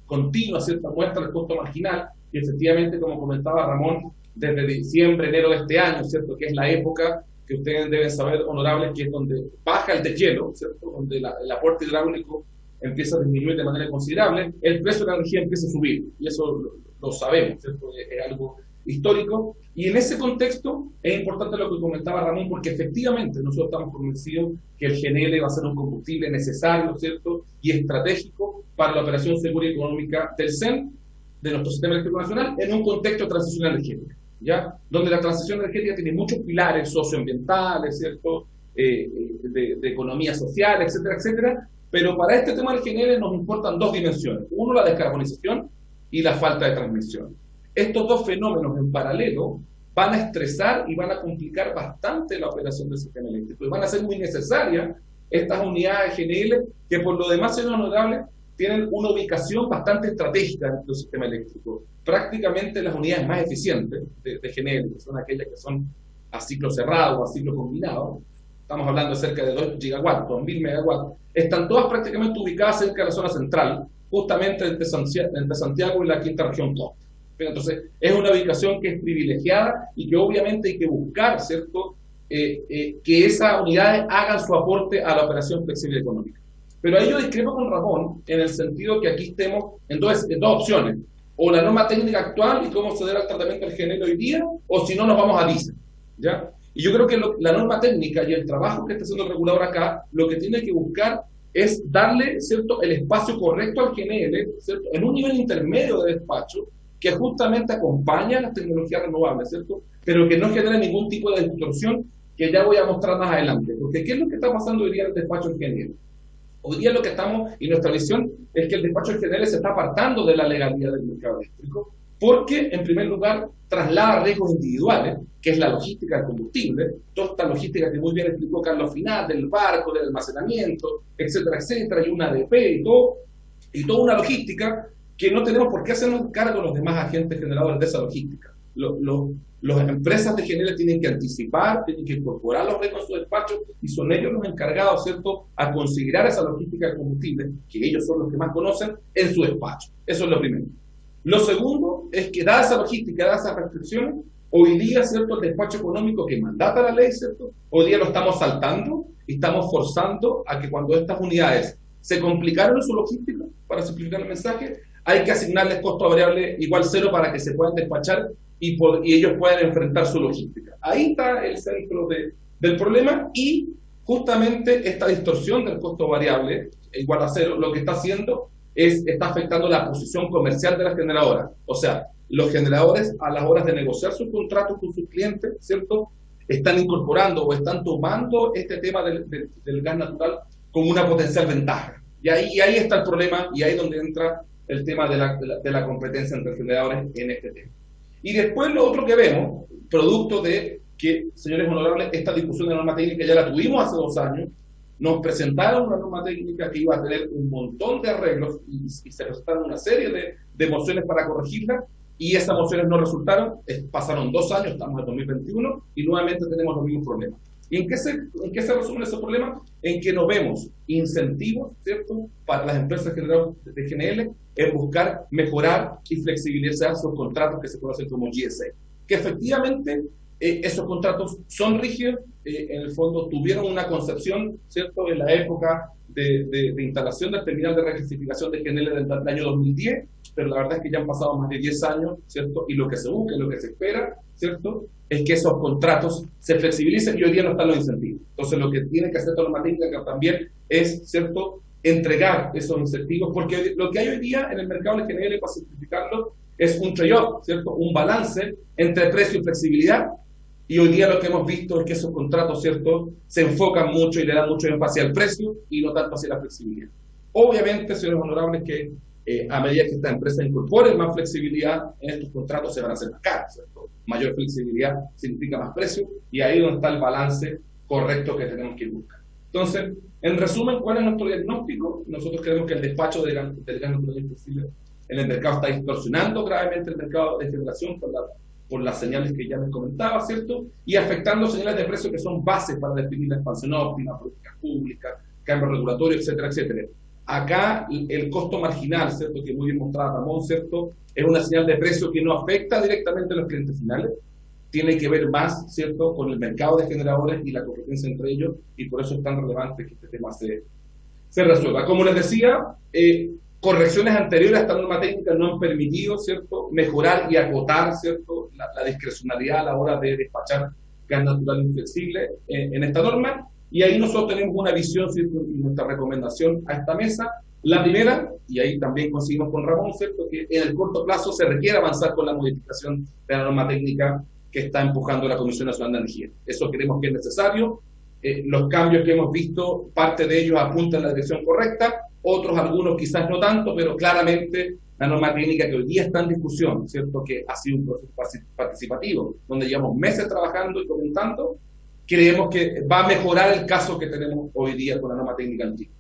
continua, ¿cierto?, muestra el costo marginal, y efectivamente, como comentaba Ramón, desde diciembre, enero de este año, ¿cierto?, que es la época que ustedes deben saber, honorables, que es donde baja el deshielo, ¿cierto?, donde el aporte hidráulico empieza a disminuir de manera considerable, el precio de la energía empieza a subir, y eso lo sabemos, ¿cierto? Es algo histórico, y en ese contexto es importante lo que comentaba Ramón, porque efectivamente nosotros estamos convencidos que el GNL va a ser un combustible necesario, ¿cierto? Y estratégico para la operación segura y económica del CEN, de nuestro sistema eléctrico nacional, en un contexto de transición energética, ¿ya? Donde la transición energética tiene muchos pilares socioambientales, ¿cierto? De economía social, etcétera, etcétera, pero para este tema del GNL nos importan dos dimensiones. Uno, la descarbonización y la falta de transmisión. Estos dos fenómenos en paralelo van a estresar y van a complicar bastante la operación del sistema eléctrico, y van a ser muy necesarias estas unidades GNL, que por lo demás, señor honorable, tienen una ubicación bastante estratégica en nuestro sistema eléctrico. Prácticamente las unidades más eficientes de GNL, que son aquellas que son a ciclo cerrado o a ciclo combinado, estamos hablando de cerca de 2 gigawatts, 2000 megawatts, están todas prácticamente ubicadas cerca de la zona central, justamente entre Santiago y la quinta región costa. Entonces, es una ubicación que es privilegiada y que obviamente hay que buscar, ¿cierto?, que esas unidades hagan su aporte a la operación flexible económica. Pero ahí yo discrepo con Ramón en el sentido que aquí estemos en dos opciones: o la norma técnica actual y cómo ceder al tratamiento del GNL hoy día, o si no nos vamos a diésel, ¿ya? Y yo creo que la norma técnica y el trabajo que está haciendo el regulador acá, lo que tiene que buscar es darle, ¿cierto?, el espacio correcto al GNL, ¿cierto?, en un nivel intermedio de despacho que justamente acompaña las tecnologías renovables, ¿cierto?, pero que no genera ningún tipo de distorsión, que ya voy a mostrar más adelante. Porque ¿qué es lo que está pasando hoy día en el despacho del GNL? Hoy día lo que estamos, y nuestra visión, es que el despacho del GNL se está apartando de la legalidad del mercado eléctrico, porque, en primer lugar, traslada riesgos individuales, que es la logística del combustible, toda esta logística que muy bien explicó Carlos Finat, del barco, del almacenamiento, etcétera, etcétera, y una ADP y toda una logística que no tenemos por qué hacernos cargo los demás agentes generadores de esa logística. Las empresas de GNL tienen que anticipar, tienen que incorporar los riesgos en su despacho, y son ellos los encargados, ¿cierto?, a considerar esa logística de combustible, que ellos son los que más conocen, en su despacho. Eso es lo primero. Lo segundo es que, dada esa logística, dadas esas restricciones, hoy día, ¿cierto?, el despacho económico que mandata la ley, ¿cierto?, hoy día lo estamos saltando y estamos forzando a que cuando estas unidades se complicaron en su logística, para simplificar el mensaje, hay que asignarles costo variable igual 0 para que se puedan despachar y ellos puedan enfrentar su logística. Ahí está el centro del problema, y justamente esta distorsión del costo variable igual a 0 lo que está haciendo está afectando la posición comercial de las generadoras. O sea, los generadores, a las horas de negociar sus contratos con sus clientes, ¿cierto?, están incorporando o están tomando este tema del gas natural como una potencial ventaja. Y ahí está el problema, y ahí es donde entra el tema de la competencia entre generadores en este tema. Y después lo otro que vemos, producto de que, señores honorables, esta discusión de norma técnica ya la tuvimos hace 2 años, nos presentaron una norma técnica que iba a tener un montón de arreglos y se presentaron una serie de mociones para corregirla, y esas mociones no resultaron. Pasaron 2 años, estamos en 2021 y nuevamente tenemos los mismos problemas. ¿Y en qué se resumen esos problemas? En que no vemos incentivos, ¿cierto?, para las empresas de GNL en buscar mejorar y flexibilizar sus contratos que se conocen como GSA. Que efectivamente esos contratos son rígidos, en el fondo tuvieron una concepción, ¿cierto?, en la época de instalación del terminal de regasificación de GNL del año 2010, pero la verdad es que ya han pasado más de 10 años, ¿cierto?, y lo que se busca, lo que se espera, ¿cierto?, es que esos contratos se flexibilicen, y hoy día no están los incentivos. Entonces, lo que tiene que hacer toda la técnica también es, ¿cierto?, entregar esos incentivos, porque lo que hay hoy día en el mercado de GNL, para simplificarlo, es un trade-off, ¿cierto?, un balance entre precio y flexibilidad. Y hoy día lo que hemos visto es que esos contratos, ¿cierto?, se enfocan mucho y le dan mucho énfasis al precio y no tanto hacia la flexibilidad. Obviamente, señores honorables, que a medida que estas empresas incorporen más flexibilidad en estos contratos, se van a hacer más caros, ¿cierto? Mayor flexibilidad significa más precio, y ahí es donde está el balance correcto que tenemos que buscar. Entonces, en resumen, ¿cuál es nuestro diagnóstico? Nosotros creemos que el despacho del gas natural flexible en el mercado está distorsionando gravemente el mercado de generación por las señales que ya les comentaba, ¿cierto?, y afectando señales de precio que son bases para definir la expansión óptima, políticas públicas, cambio regulatorio, etcétera, etcétera. Acá el costo marginal, ¿cierto?, que muy bien mostraba Ramón, ¿cierto?, es una señal de precio que no afecta directamente a los clientes finales, tiene que ver más, ¿cierto?, con el mercado de generadores y la competencia entre ellos, y por eso es tan relevante que este tema se se resuelva. Como les decía, correcciones anteriores a esta norma técnica no han permitido, ¿cierto?, mejorar y acotar, ¿cierto?, la discrecionalidad a la hora de despachar gas natural inflexible en esta norma, y ahí nosotros tenemos una visión, ¿cierto?, y nuestra recomendación a esta mesa. La primera, y ahí también coincidimos con Ramón, ¿cierto?, que en el corto plazo se requiere avanzar con la modificación de la norma técnica que está empujando la Comisión Nacional de Energía. Eso creemos que es necesario. Los cambios que hemos visto, parte de ellos apuntan en la dirección correcta, otros, algunos quizás no tanto, pero claramente la norma técnica que hoy día está en discusión, ¿cierto?, que ha sido un proceso participativo, donde llevamos meses trabajando y comentando, creemos que va a mejorar el caso que tenemos hoy día con la norma técnica antigua.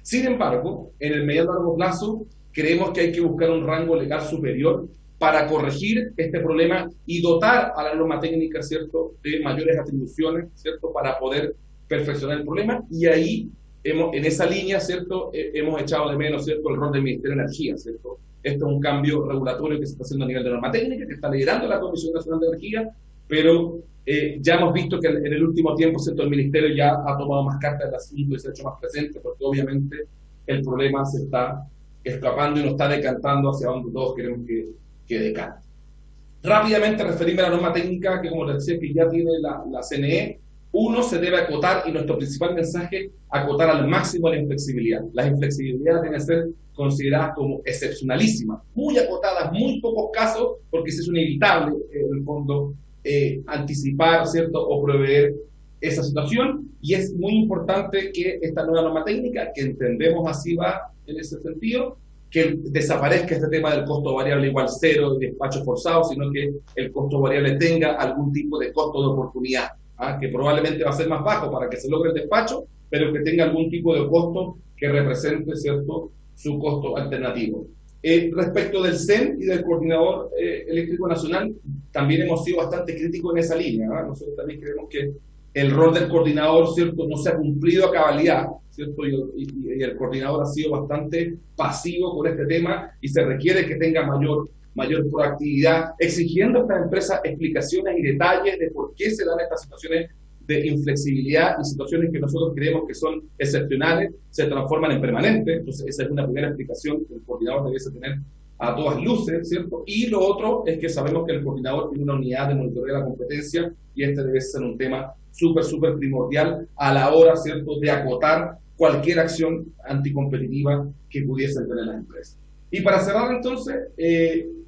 Sin embargo, en el mediano a largo plazo, creemos que hay que buscar un rango legal superior para corregir este problema y dotar a la norma técnica, ¿cierto?, de mayores atribuciones, ¿cierto?, para poder perfeccionar el problema, y ahí en esa línea, ¿cierto?, hemos echado de menos, ¿cierto?, el rol del Ministerio de Energía, ¿cierto? Esto es un cambio regulatorio que se está haciendo a nivel de norma técnica, que está liderando la Comisión Nacional de Energía, pero ya hemos visto que en el último tiempo, ¿cierto?, el Ministerio ya ha tomado más cartas del asunto y se ha hecho más presente, porque obviamente el problema se está escapando y nos está decantando hacia donde todos queremos que decante. Rápidamente referirme a la norma técnica, que como les decía, que ya tiene la CNE. Uno, se debe acotar, y nuestro principal mensaje, acotar al máximo la inflexibilidad. Las inflexibilidades deben ser consideradas como excepcionalísimas, muy acotadas, muy pocos casos, porque es inevitable, en el fondo, anticipar, ¿cierto?, o prever esa situación, y es muy importante que esta nueva norma técnica, que entendemos así va en ese sentido, que desaparezca este tema del costo variable igual cero, de despacho forzado, sino que el costo variable tenga algún tipo de costo de oportunidad, que probablemente va a ser más bajo para que se logre el despacho, pero que tenga algún tipo de costo que represente, ¿cierto?, su costo alternativo. Respecto del CEN y del Coordinador Eléctrico Nacional, también hemos sido bastante críticos en esa línea. Nosotros también creemos que el rol del coordinador, ¿cierto?, no se ha cumplido a cabalidad, ¿cierto?, y el coordinador ha sido bastante pasivo con este tema, y se requiere que tenga mayor proactividad, exigiendo a estas empresas explicaciones y detalles de por qué se dan estas situaciones de inflexibilidad, y situaciones que nosotros creemos que son excepcionales se transforman en permanentes. Entonces esa es una primera explicación que el coordinador debiese tener a todas luces, ¿cierto? Y lo otro es que sabemos que el coordinador tiene una unidad de monitoreo de la competencia, y este debe ser un tema súper primordial a la hora, ¿cierto?, de acotar cualquier acción anticompetitiva que pudiesen tener las empresas. Y para cerrar entonces,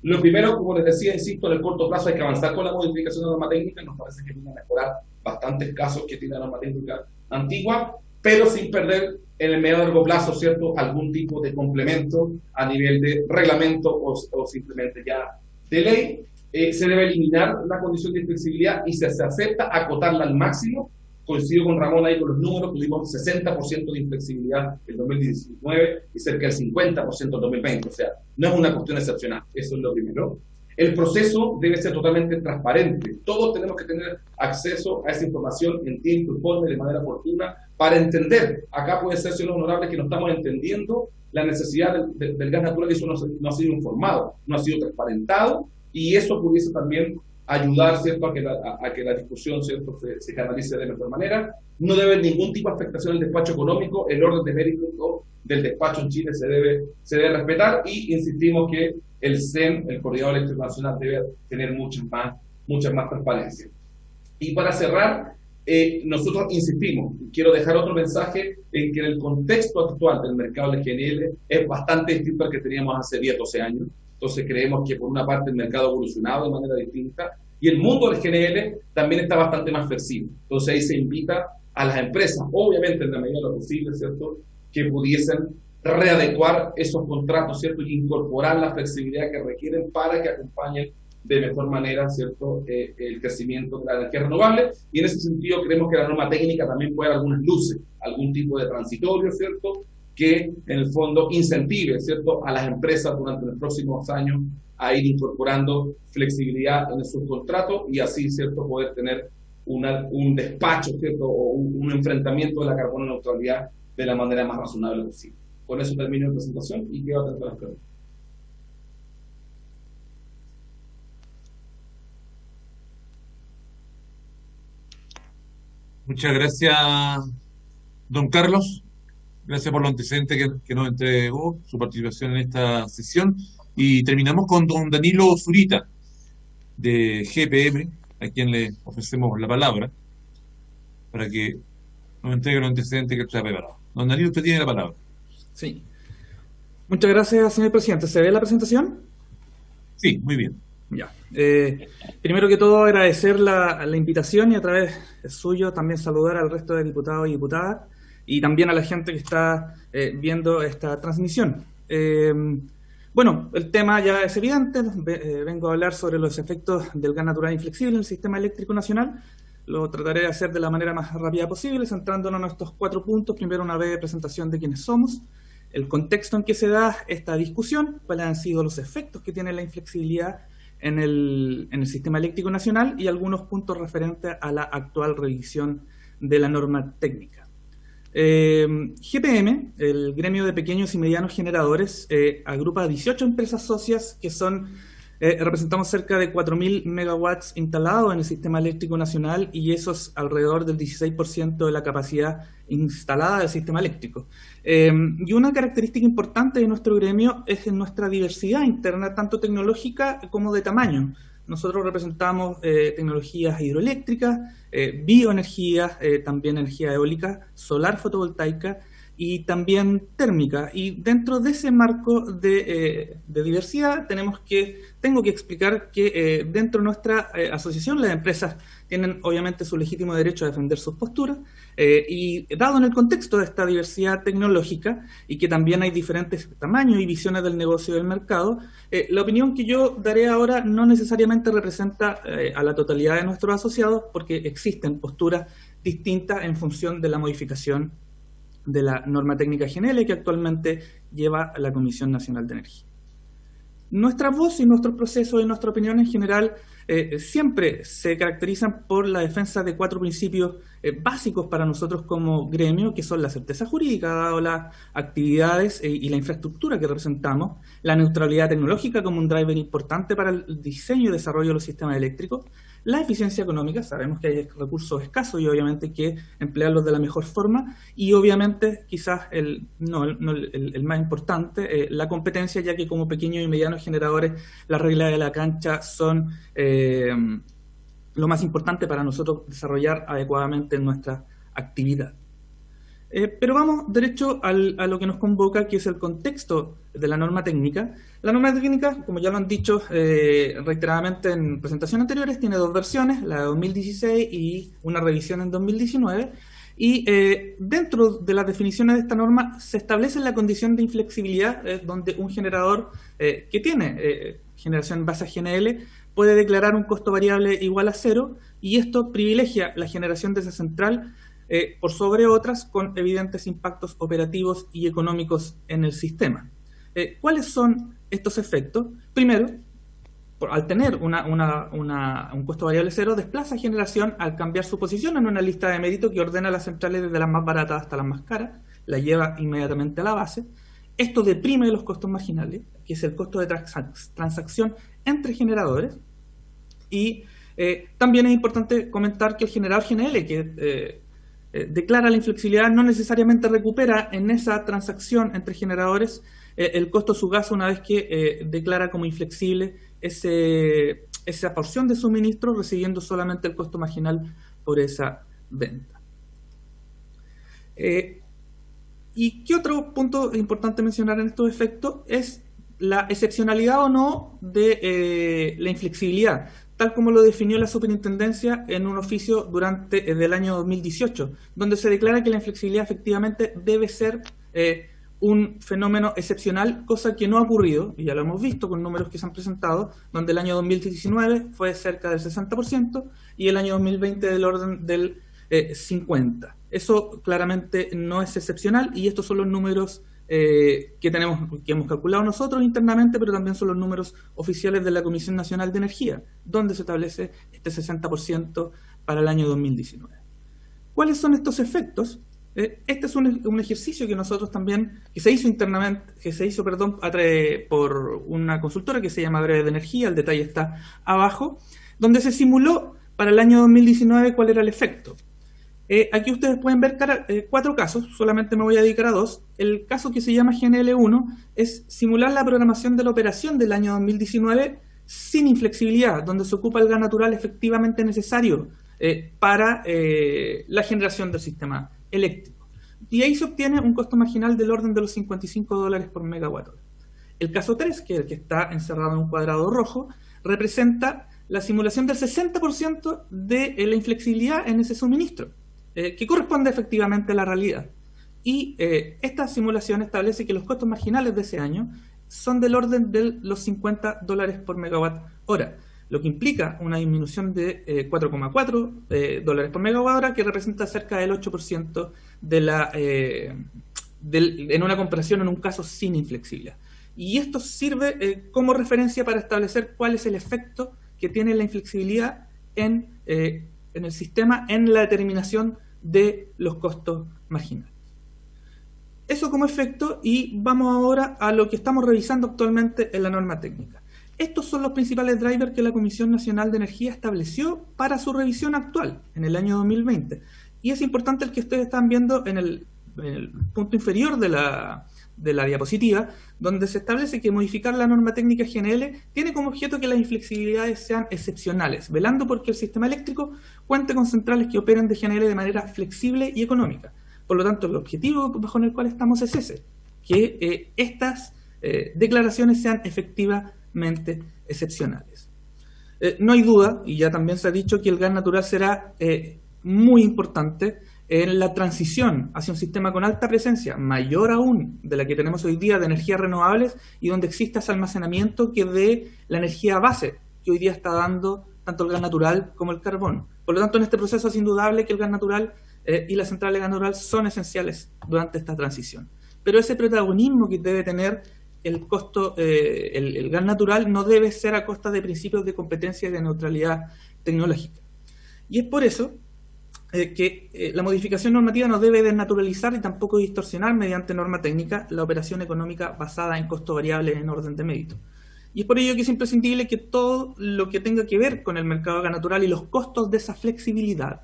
lo primero, como les decía, insisto, en el corto plazo hay que avanzar con la modificación de la norma técnica. Nos parece que viene a mejorar bastantes casos que tiene la norma técnica antigua, pero sin perder en el medio y largo plazo, ¿cierto?, algún tipo de complemento a nivel de reglamento o simplemente ya de ley. Se debe eliminar la condición de inflexibilidad y se acepta acotarla al máximo. Coincido con Ramón ahí con los números, tuvimos 60% de inflexibilidad en 2019 y cerca del 50% en 2020, o sea, no es una cuestión excepcional, eso es lo primero. El proceso debe ser totalmente transparente, todos tenemos que tener acceso a esa información en tiempo y forma y de manera oportuna para entender. Acá puede ser, señor honorable, que no estamos entendiendo la necesidad del gas natural, y eso no ha sido informado, no ha sido transparentado, y eso pudiese también ayudar, ¿cierto?, a que la discusión, ¿cierto?, se canalice de mejor manera. No debe haber ningún tipo de afectación al despacho económico. El orden de mérito del despacho en Chile se debe respetar, y insistimos que el CEN, el Coordinador Eléctrico Nacional, debe tener mucha más transparencia. Y para cerrar, nosotros insistimos, quiero dejar otro mensaje, en que en el contexto actual del mercado de GNL es bastante distinto al que teníamos hace 10, 12 años. Entonces creemos que por una parte el mercado ha evolucionado de manera distinta, y el mundo del GNL también está bastante más flexible. Entonces ahí se invita a las empresas, obviamente en la medida de lo posible, ¿cierto?, que pudiesen readecuar esos contratos, ¿cierto?, y incorporar la flexibilidad que requieren para que acompañen de mejor manera, ¿cierto?, el crecimiento de la energía renovable. Y en ese sentido creemos que la norma técnica también puede dar algunas luces, algún tipo de transitorio, ¿cierto?, que en el fondo incentive, ¿cierto?, a las empresas durante los próximos años a ir incorporando flexibilidad en esos contratos, y así, ¿cierto?, poder tener un despacho, ¿cierto?, o un enfrentamiento de la carbono neutralidad de la manera más razonable posible. Con eso termino la presentación y quedo atento a las preguntas. Muchas gracias, don Carlos. Gracias por los antecedentes que nos entregó, su participación en esta sesión. Y terminamos con don Danilo Zurita, de GPM, a quien le ofrecemos la palabra para que nos entregue los antecedentes que trae preparado. Don Danilo, usted tiene la palabra. Sí. Muchas gracias, señor presidente. ¿Se ve la presentación? Sí, muy bien. Ya. Primero que todo, agradecer la invitación y a través suyo también saludar al resto de diputados y diputadas y también a la gente que está viendo esta transmisión. Bueno, el tema ya es evidente. Vengo a hablar sobre los efectos del gas natural inflexible en el sistema eléctrico nacional. Lo trataré de hacer de la manera más rápida posible, centrándonos en estos 4 puntos. Primero, una breve presentación de quiénes somos, el contexto en que se da esta discusión, cuáles han sido los efectos que tiene la inflexibilidad en el sistema eléctrico nacional y algunos puntos referentes a la actual revisión de la norma técnica. GPM, el gremio de pequeños y medianos generadores, agrupa 18 empresas socias que son, representamos cerca de 4.000 megawatts instalados en el sistema eléctrico nacional y eso es alrededor del 16% de la capacidad instalada del sistema eléctrico. Y una característica importante de nuestro gremio es nuestra diversidad interna, tanto tecnológica como de tamaño. Nosotros representamos tecnologías hidroeléctricas, bioenergía, también energía eólica, solar fotovoltaica y también térmica. Y dentro de ese marco de diversidad tengo que explicar que dentro de nuestra asociación las empresas tienen obviamente su legítimo derecho a defender sus posturas y dado en el contexto de esta diversidad tecnológica y que también hay diferentes tamaños y visiones del negocio y del mercado, la opinión que yo daré ahora no necesariamente representa a la totalidad de nuestros asociados porque existen posturas distintas en función de la modificación de la norma técnica GNL que actualmente lleva la Comisión Nacional de Energía. Nuestra voz y nuestros procesos y nuestra opinión en general siempre se caracterizan por la defensa de 4 principios básicos para nosotros como gremio, que son la certeza jurídica, dado las actividades y la infraestructura que representamos, la neutralidad tecnológica como un driver importante para el diseño y desarrollo de los sistemas eléctricos, la eficiencia económica, sabemos que hay recursos escasos y obviamente hay que emplearlos de la mejor forma, y obviamente quizás el más importante, la competencia, ya que como pequeños y medianos generadores las reglas de la cancha son lo más importante para nosotros desarrollar adecuadamente nuestra actividad. Pero vamos derecho a lo que nos convoca, que es el contexto de la norma técnica. La norma técnica, como ya lo han dicho reiteradamente en presentaciones anteriores, tiene 2 versiones, la de 2016 y una revisión en 2019. Y dentro de las definiciones de esta norma se establece la condición de inflexibilidad, donde un generador que tiene generación en base a GNL puede declarar un costo variable igual a 0, y esto privilegia la generación de esa central por sobre otras con evidentes impactos operativos y económicos en el sistema. ¿Cuáles son estos efectos? Primero, al tener un costo variable 0, desplaza generación al cambiar su posición en una lista de mérito que ordena las centrales desde las más baratas hasta las más caras, la lleva inmediatamente a la base. Esto deprime los costos marginales, que es el costo de transacción entre generadores. Y también es importante comentar que el generador GNL, que declara la inflexibilidad, no necesariamente recupera en esa transacción entre generadores el costo de su gas una vez que declara como inflexible esa porción de suministro, recibiendo solamente el costo marginal por esa venta. ¿Y qué otro punto importante mencionar en estos efectos? Es la excepcionalidad o no de la inflexibilidad, tal como lo definió la superintendencia en un oficio del año 2018, donde se declara que la inflexibilidad efectivamente debe ser un fenómeno excepcional, cosa que no ha ocurrido, y ya lo hemos visto con números que se han presentado, donde el año 2019 fue cerca del 60% y el año 2020 del orden del 50%. Eso claramente no es excepcional, y estos son los números que hemos calculado nosotros internamente, pero también son los números oficiales de la Comisión Nacional de Energía, donde se establece este 60% para el año 2019. ¿Cuáles son estos efectos? Este es un ejercicio que nosotros también, que se hizo por una consultora que se llama Breve de Energía, el detalle está abajo, donde se simuló para el año 2019 cuál era el efecto. Aquí ustedes pueden ver 4 casos, solamente me voy a dedicar a 2. El caso que se llama GNL1 es simular la programación de la operación del año 2019 sin inflexibilidad, donde se ocupa el gas natural efectivamente necesario para la generación del sistema eléctrico. Y ahí se obtiene un costo marginal del orden de los $55 por megawatt hora. El caso 3, que es el que está encerrado en un cuadrado rojo, representa la simulación del 60% de la inflexibilidad en ese suministro, que corresponde efectivamente a la realidad. Y esta simulación establece que los costos marginales de ese año son del orden de los $50 por megawatt hora, lo que implica una disminución de $4,4 por megawatt hora, que representa cerca del 8% en una comparación en un caso sin inflexibilidad. Y esto sirve como referencia para establecer cuál es el efecto que tiene la inflexibilidad en el sistema en la determinación de los costos marginales. Eso como efecto, y vamos ahora a lo que estamos revisando actualmente en la norma técnica. Estos son los principales drivers que la Comisión Nacional de Energía estableció para su revisión actual, en el año 2020. Y es importante el que ustedes están viendo en el punto inferior de la diapositiva, donde se establece que modificar la norma técnica GNL tiene como objeto que las inflexibilidades sean excepcionales, velando porque el sistema eléctrico cuente con centrales que operen de GNL de manera flexible y económica. Por lo tanto, el objetivo bajo el cual estamos es ese, que estas declaraciones sean efectivamente excepcionales. No hay duda, y ya también se ha dicho, que el gas natural será muy importante en la transición hacia un sistema con alta presencia, mayor aún de la que tenemos hoy día de energías renovables, y donde exista ese almacenamiento que dé la energía base que hoy día está dando tanto el gas natural como el carbón. Por lo tanto, en este proceso es indudable que el gas natural y las centrales de gas natural son esenciales durante esta transición. Pero ese protagonismo que debe tener el costo, el gas natural, no debe ser a costa de principios de competencia y de neutralidad tecnológica. Y es por eso que la modificación normativa no debe desnaturalizar y tampoco distorsionar mediante norma técnica la operación económica basada en costos variables en orden de mérito. Y es por ello que es imprescindible que todo lo que tenga que ver con el mercado de gas natural y los costos de esa flexibilidad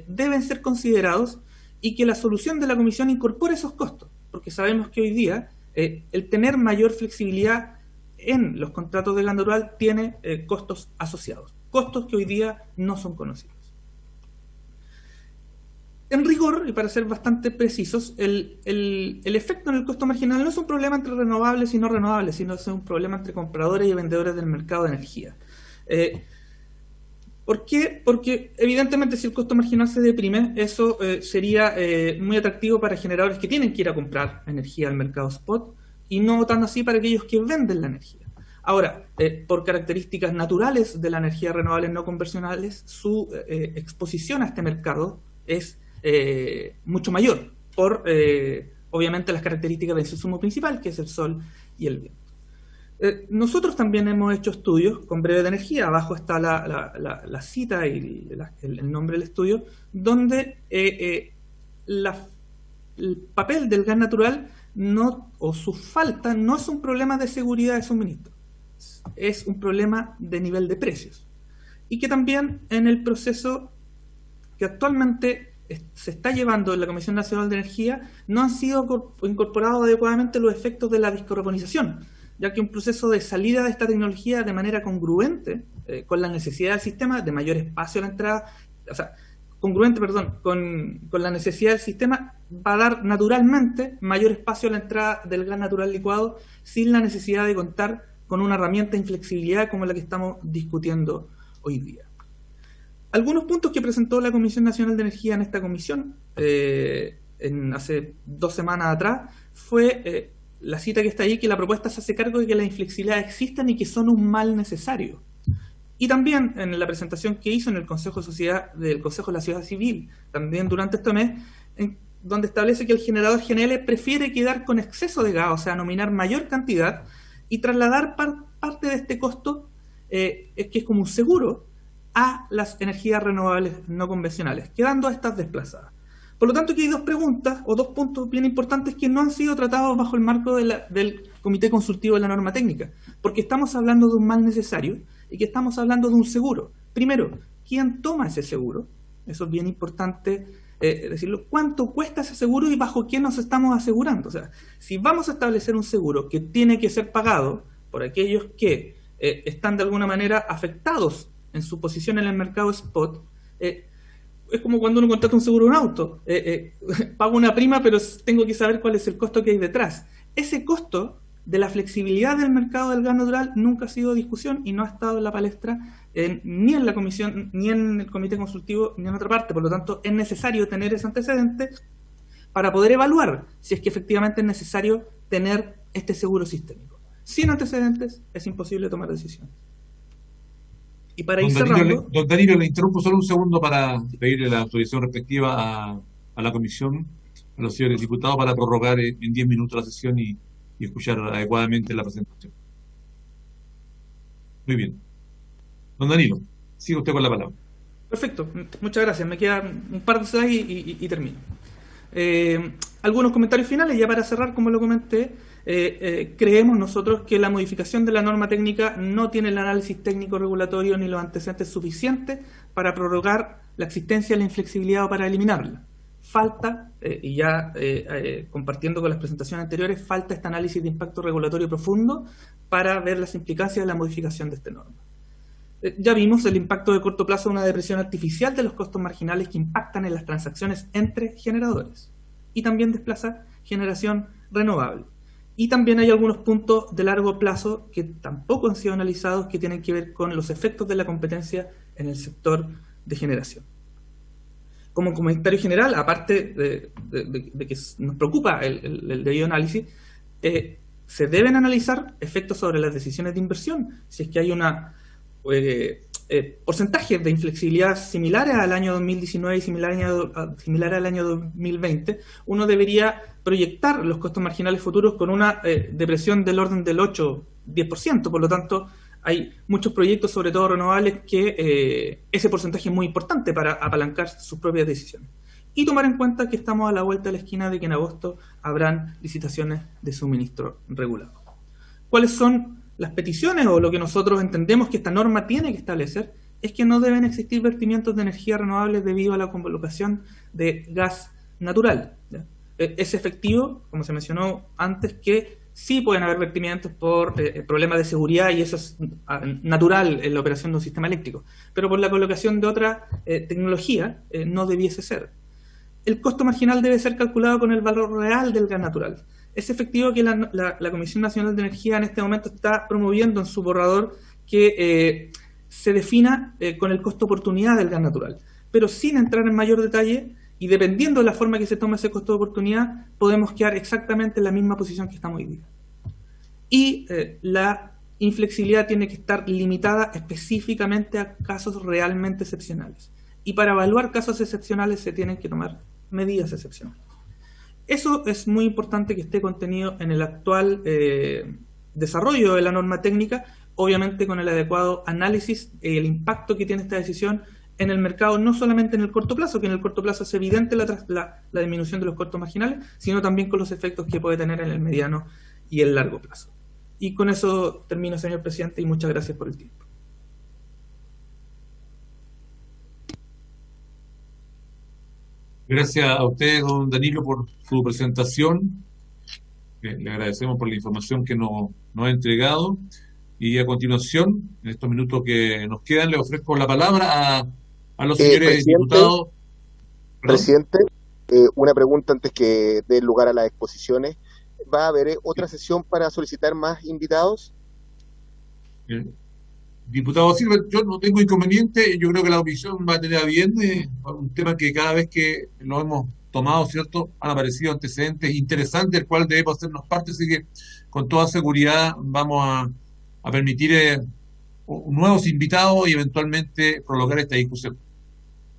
deben ser considerados, y que la solución de la Comisión incorpore esos costos, porque sabemos que hoy día el tener mayor flexibilidad en los contratos de gas natural tiene costos asociados, costos que hoy día no son conocidos. En rigor, y para ser bastante precisos, el efecto en el costo marginal no es un problema entre renovables y no renovables, sino es un problema entre compradores y vendedores del mercado de energía. ¿Por qué? Porque evidentemente si el costo marginal se deprime, eso sería muy atractivo para generadores que tienen que ir a comprar energía al mercado spot, y no tanto así para aquellos que venden la energía. Ahora, por características naturales de la energía renovable no convencionales, su exposición a este mercado es mucho mayor, por obviamente las características del insumo principal, que es el sol y el viento. Nosotros también hemos hecho estudios con Breve de Energía, abajo está la cita y el nombre del estudio, donde el papel del gas natural o su falta no es un problema de seguridad de suministro, es un problema de nivel de precios. Y que también en el proceso que actualmente se está llevando en la Comisión Nacional de Energía no han sido incorporados adecuadamente los efectos de la descarbonización, ya que un proceso de salida de esta tecnología de manera congruente con la necesidad del sistema de mayor espacio a la entrada, con la necesidad del sistema, va a dar naturalmente mayor espacio a la entrada del gas natural licuado, sin la necesidad de contar con una herramienta de inflexibilidad como la que estamos discutiendo hoy día. Algunos puntos que presentó la Comisión Nacional de Energía en esta comisión hace 2 semanas atrás fue la cita que está ahí, que la propuesta se hace cargo de que las inflexibilidades existen y que son un mal necesario. Y también en la presentación que hizo en el Consejo de la Sociedad Civil, también durante este mes, donde establece que el generador GNL prefiere quedar con exceso de gas, o sea, nominar mayor cantidad, y trasladar parte de este costo, que es como un seguro, a las energías renovables no convencionales, quedando estas desplazadas. Por lo tanto, aquí hay 2 preguntas o 2 puntos bien importantes que no han sido tratados bajo el marco del Comité Consultivo de la Norma Técnica, porque estamos hablando de un mal necesario y que estamos hablando de un seguro. Primero, ¿quién toma ese seguro? Eso es bien importante decirlo. ¿Cuánto cuesta ese seguro y bajo qué nos estamos asegurando? O sea, si vamos a establecer un seguro que tiene que ser pagado por aquellos que están de alguna manera afectados en su posición en el mercado spot, es como cuando uno contrata un seguro de un auto. Pago una prima, pero tengo que saber cuál es el costo que hay detrás. Ese costo de la flexibilidad del mercado del gas natural nunca ha sido discusión y no ha estado en la palestra ni en la comisión, ni en el comité consultivo, ni en otra parte. Por lo tanto, es necesario tener ese antecedente para poder evaluar si es que efectivamente es necesario tener este seguro sistémico. Sin antecedentes es imposible tomar decisiones. Y para ir cerrando... Don Danilo, le interrumpo solo un segundo para pedirle la autorización respectiva a la comisión, a los señores diputados, para prorrogar en 10 minutos la sesión y escuchar adecuadamente la presentación. Muy bien. Don Danilo, sigue usted con la palabra. Perfecto, muchas gracias. Me quedan un par de slides y termino. Algunos comentarios finales, ya para cerrar, como lo comenté. Creemos nosotros que la modificación de la norma técnica no tiene el análisis técnico regulatorio ni los antecedentes suficientes para prorrogar la existencia de la inflexibilidad o para eliminarla. Falta, y ya compartiendo con las presentaciones anteriores, falta este análisis de impacto regulatorio profundo para ver las implicancias de la modificación de esta norma. Ya vimos el impacto de corto plazo de una depresión artificial de los costos marginales que impactan en las transacciones entre generadores y también desplaza generación renovable. Y también hay algunos puntos de largo plazo que tampoco han sido analizados que tienen que ver con los efectos de la competencia en el sector de generación. Como comentario general, aparte de que nos preocupa el debido análisis, se deben analizar efectos sobre las decisiones de inversión. Si es que hay una porcentajes de inflexibilidad similares al año 2019 y similar al año 2020, uno debería proyectar los costos marginales futuros con una depresión del orden del 8-10%. Por lo tanto, hay muchos proyectos, sobre todo renovables, que ese porcentaje es muy importante para apalancar sus propias decisiones. Y tomar en cuenta que estamos a la vuelta de la esquina de que en agosto habrán licitaciones de suministro regulado. ¿Cuáles son las peticiones o lo que nosotros entendemos que esta norma tiene que establecer? Es que no deben existir vertimientos de energía renovables debido a la colocación de gas natural, ¿ya? Es efectivo, como se mencionó antes, que sí pueden haber vertimientos por problemas de seguridad y eso es natural en la operación de un sistema eléctrico, pero por la colocación de otra tecnología no debiese ser. El costo marginal debe ser calculado con el valor real del gas natural. Es efectivo que la Comisión Nacional de Energía en este momento está promoviendo en su borrador que se defina con el costo oportunidad del gas natural, pero sin entrar en mayor detalle y dependiendo de la forma que se tome ese costo de oportunidad, podemos quedar exactamente en la misma posición que estamos hoy día. Y la inflexibilidad tiene que estar limitada específicamente a casos realmente excepcionales. Y para evaluar casos excepcionales se tienen que tomar medidas excepcionales. Eso es muy importante que esté contenido en el actual desarrollo de la norma técnica, obviamente con el adecuado análisis y el impacto que tiene esta decisión en el mercado, no solamente en el corto plazo, que en el corto plazo es evidente la disminución de los costos marginales, sino también con los efectos que puede tener en el mediano y el largo plazo. Y con eso termino, señor presidente, y muchas gracias por el tiempo. Gracias a usted, don Danilo, por su presentación. Le agradecemos por la información que nos ha entregado. Y a continuación, en estos minutos que nos quedan, le ofrezco la palabra a los señores diputados. Presidente, una pregunta antes que dé lugar a las exposiciones. ¿Va a haber otra sesión para solicitar más invitados? Diputado Silva, yo no tengo inconveniente. Yo creo que la comisión va a tener a bien un tema que cada vez que lo hemos tomado, ¿cierto?, han aparecido antecedentes interesantes, del cual debemos hacernos parte, así que con toda seguridad vamos a permitir nuevos invitados y eventualmente prolongar esta discusión.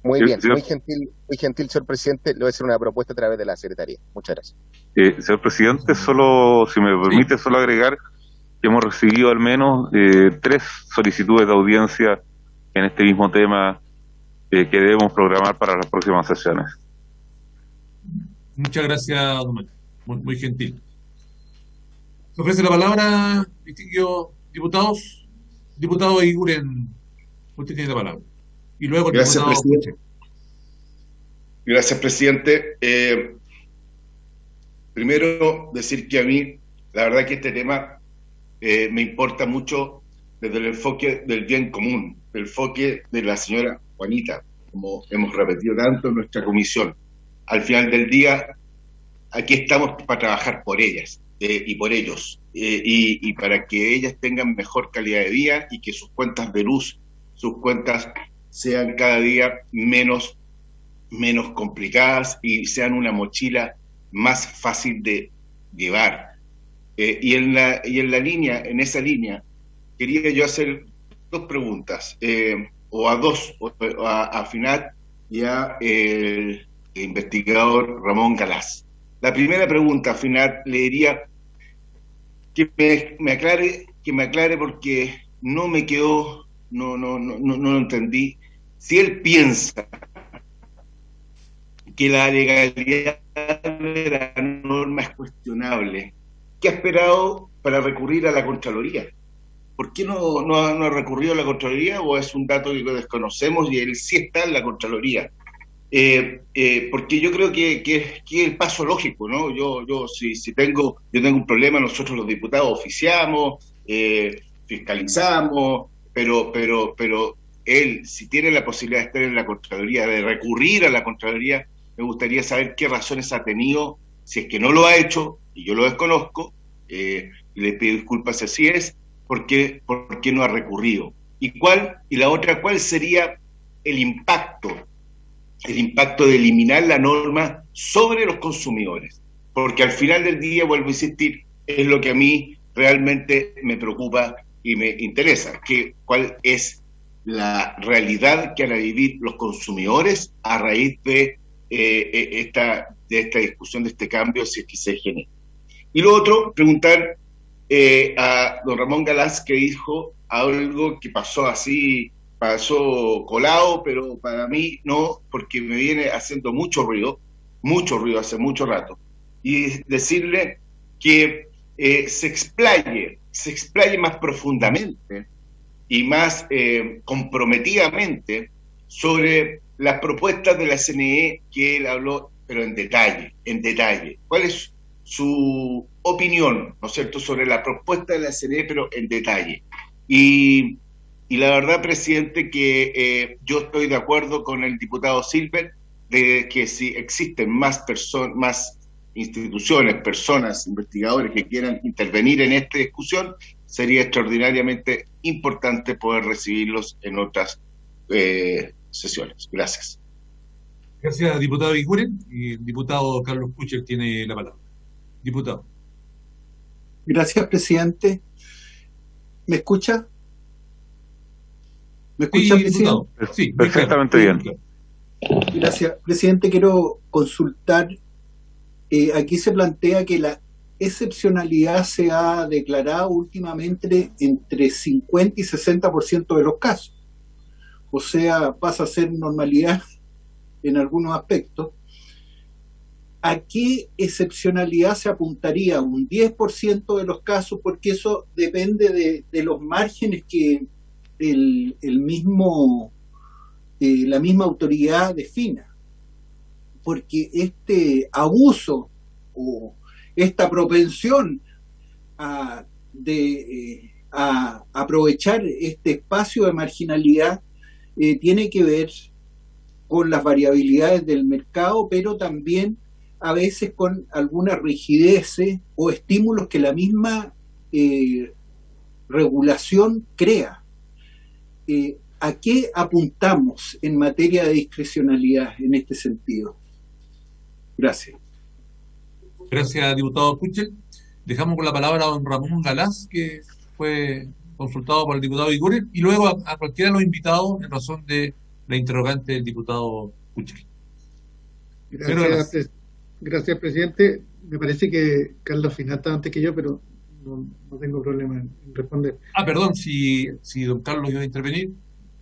Muy bien, muy gentil, señor presidente. Le voy a hacer una propuesta a través de la secretaría. Muchas gracias. Señor presidente, solo, si me permite, solo agregar que hemos recibido al menos 3 solicitudes de audiencia en este mismo tema que debemos programar para las próximas sesiones. Muchas gracias, don Manuel. Muy gentil. Se ofrece la palabra, distinguidos diputados. Diputado Eguiguren, usted tiene la palabra. Y luego el Gracias, diputado presidente. Gracias, presidente. Primero, decir que a mí, la verdad que este tema me importa mucho desde el enfoque del bien común, el enfoque de la señora Juanita, como hemos repetido tanto en nuestra comisión. Al final del día, aquí estamos para trabajar por ellas y por ellos, y para que ellas tengan mejor calidad de vida y que sus cuentas de luz, sus cuentas sean cada día menos complicadas y sean una mochila más fácil de llevar. Y en esa línea, quería yo hacer dos preguntas, a Finat y a el investigador Ramón Galás. La primera pregunta, Finat, le diría que me aclare porque no me quedó, no lo entendí. Si él piensa que la legalidad de la norma es cuestionable, ¿qué ha esperado para recurrir a la Contraloría? ¿Por qué no ha recurrido a la Contraloría, o es un dato que desconocemos y él sí está en la Contraloría? Porque yo creo que es el paso lógico, ¿no? Yo tengo un problema, nosotros los diputados oficiamos, fiscalizamos, pero él, si tiene la posibilidad de estar en la Contraloría, de recurrir a la Contraloría, me gustaría saber qué razones ha tenido, si es que no lo ha hecho, y yo lo desconozco, le pido disculpas si así es, ¿por qué no ha recurrido? ¿Y la otra, cuál sería el impacto de eliminar la norma sobre los consumidores? Porque al final del día, vuelvo a insistir, es lo que a mí realmente me preocupa y me interesa, cuál es la realidad que van a vivir los consumidores a raíz de esta discusión, de este cambio, si es que se genera. Y lo otro, preguntar a don Ramón Galás, que dijo algo que pasó colado, pero para mí no, porque me viene haciendo mucho ruido hace mucho rato, y decirle que se explaye más profundamente y más comprometidamente sobre las propuestas de la CNE, que él habló, pero en detalle. ¿Cuál es su opinión, ¿no es cierto?, sobre la propuesta de la CNE, pero en detalle? Y la verdad, presidente, que yo estoy de acuerdo con el diputado Silver de que si existen más instituciones, personas, investigadores que quieran intervenir en esta discusión, sería extraordinariamente importante poder recibirlos en otras sesiones. Gracias. Gracias, diputado Iguren. Y el diputado Carlos Kucher tiene la palabra. Diputado. Gracias, presidente. ¿Me escucha? ¿Me escucha, sí, presidente? Sí, perfectamente bien. Gracias, presidente. Quiero consultar. Aquí se plantea que la excepcionalidad se ha declarado últimamente entre 50 y 60% de los casos. O sea, pasa a ser normalidad en algunos aspectos. ¿A qué excepcionalidad se apuntaría? ¿Un 10% de los casos? Porque eso depende de los márgenes que la misma autoridad defina. Porque este abuso o esta propensión a aprovechar este espacio de marginalidad tiene que ver con las variabilidades del mercado, pero también a veces con algunas rigideces o estímulos que la misma regulación crea. ¿A qué apuntamos en materia de discrecionalidad en este sentido? Gracias. Gracias, diputado Kuchel. Dejamos con la palabra a don Ramón Galás, que fue consultado por el diputado Iguren, y luego a cualquiera de los invitados en razón de la interrogante del diputado Kuchel. Gracias, presidente. Me parece que Carlos Finat está antes que yo, pero no tengo problema en responder. Perdón, si don Carlos iba a intervenir.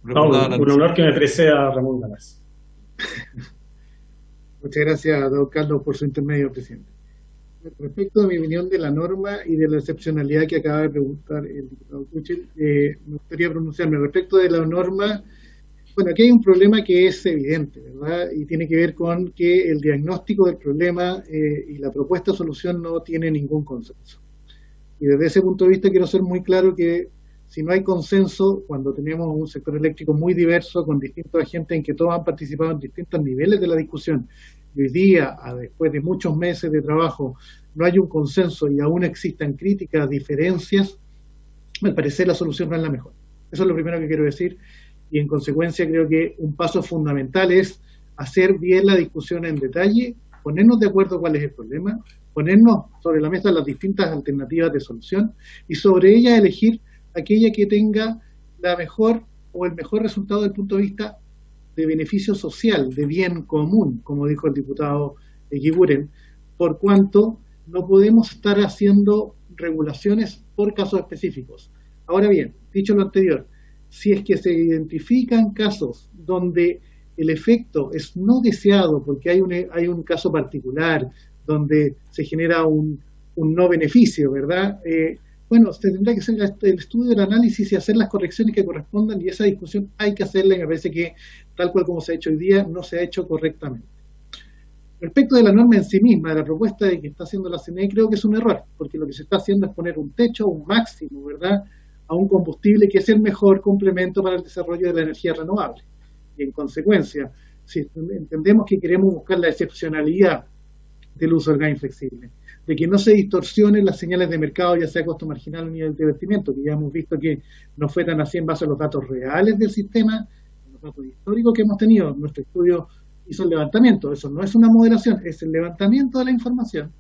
No, un honor que me preceda Ramón Galás. Muchas gracias, don Carlos, por su intermedio, presidente. Respecto a mi opinión de la norma y de la excepcionalidad que acaba de preguntar el diputado Kuchel, me gustaría pronunciarme. Respecto de la norma, Bueno, aquí hay un problema que es evidente, ¿verdad? Y tiene que ver con que el diagnóstico del problema y la propuesta de solución no tiene ningún consenso. Y desde ese punto de vista quiero ser muy claro que si no hay consenso, cuando tenemos un sector eléctrico muy diverso, con distintos agentes en que todos han participado en distintos niveles de la discusión, y hoy día, después de muchos meses de trabajo, no hay un consenso y aún existan críticas, diferencias, al parecer la solución no es la mejor. Eso es lo primero que quiero decir. Y en consecuencia creo que un paso fundamental es hacer bien la discusión en detalle, ponernos de acuerdo cuál es el problema, ponernos sobre la mesa las distintas alternativas de solución y sobre ellas elegir aquella que tenga la mejor o el mejor resultado desde el punto de vista de beneficio social, de bien común, como dijo el diputado Eguiguren, por cuanto no podemos estar haciendo regulaciones por casos específicos. Ahora bien, dicho lo anterior, si es que se identifican casos donde el efecto es no deseado porque hay un caso particular donde se genera un no beneficio, ¿verdad? Bueno, se tendrá que hacer el estudio, el análisis y hacer las correcciones que correspondan, y esa discusión hay que hacerla, y me parece que tal cual como se ha hecho hoy día no se ha hecho correctamente. Respecto de la norma en sí misma, de la propuesta de que está haciendo la CNE, creo que es un error, porque lo que se está haciendo es poner un techo, un máximo, ¿verdad?, a un combustible que es el mejor complemento para el desarrollo de la energía renovable. Y en consecuencia, si entendemos que queremos buscar la excepcionalidad del uso del gas inflexible, de que no se distorsionen las señales de mercado, ya sea costo marginal o nivel de vertimiento, que ya hemos visto que no fue tan así en base a los datos reales del sistema, los datos históricos que hemos tenido. Nuestro estudio hizo el levantamiento, eso no es una moderación, es el levantamiento de la información,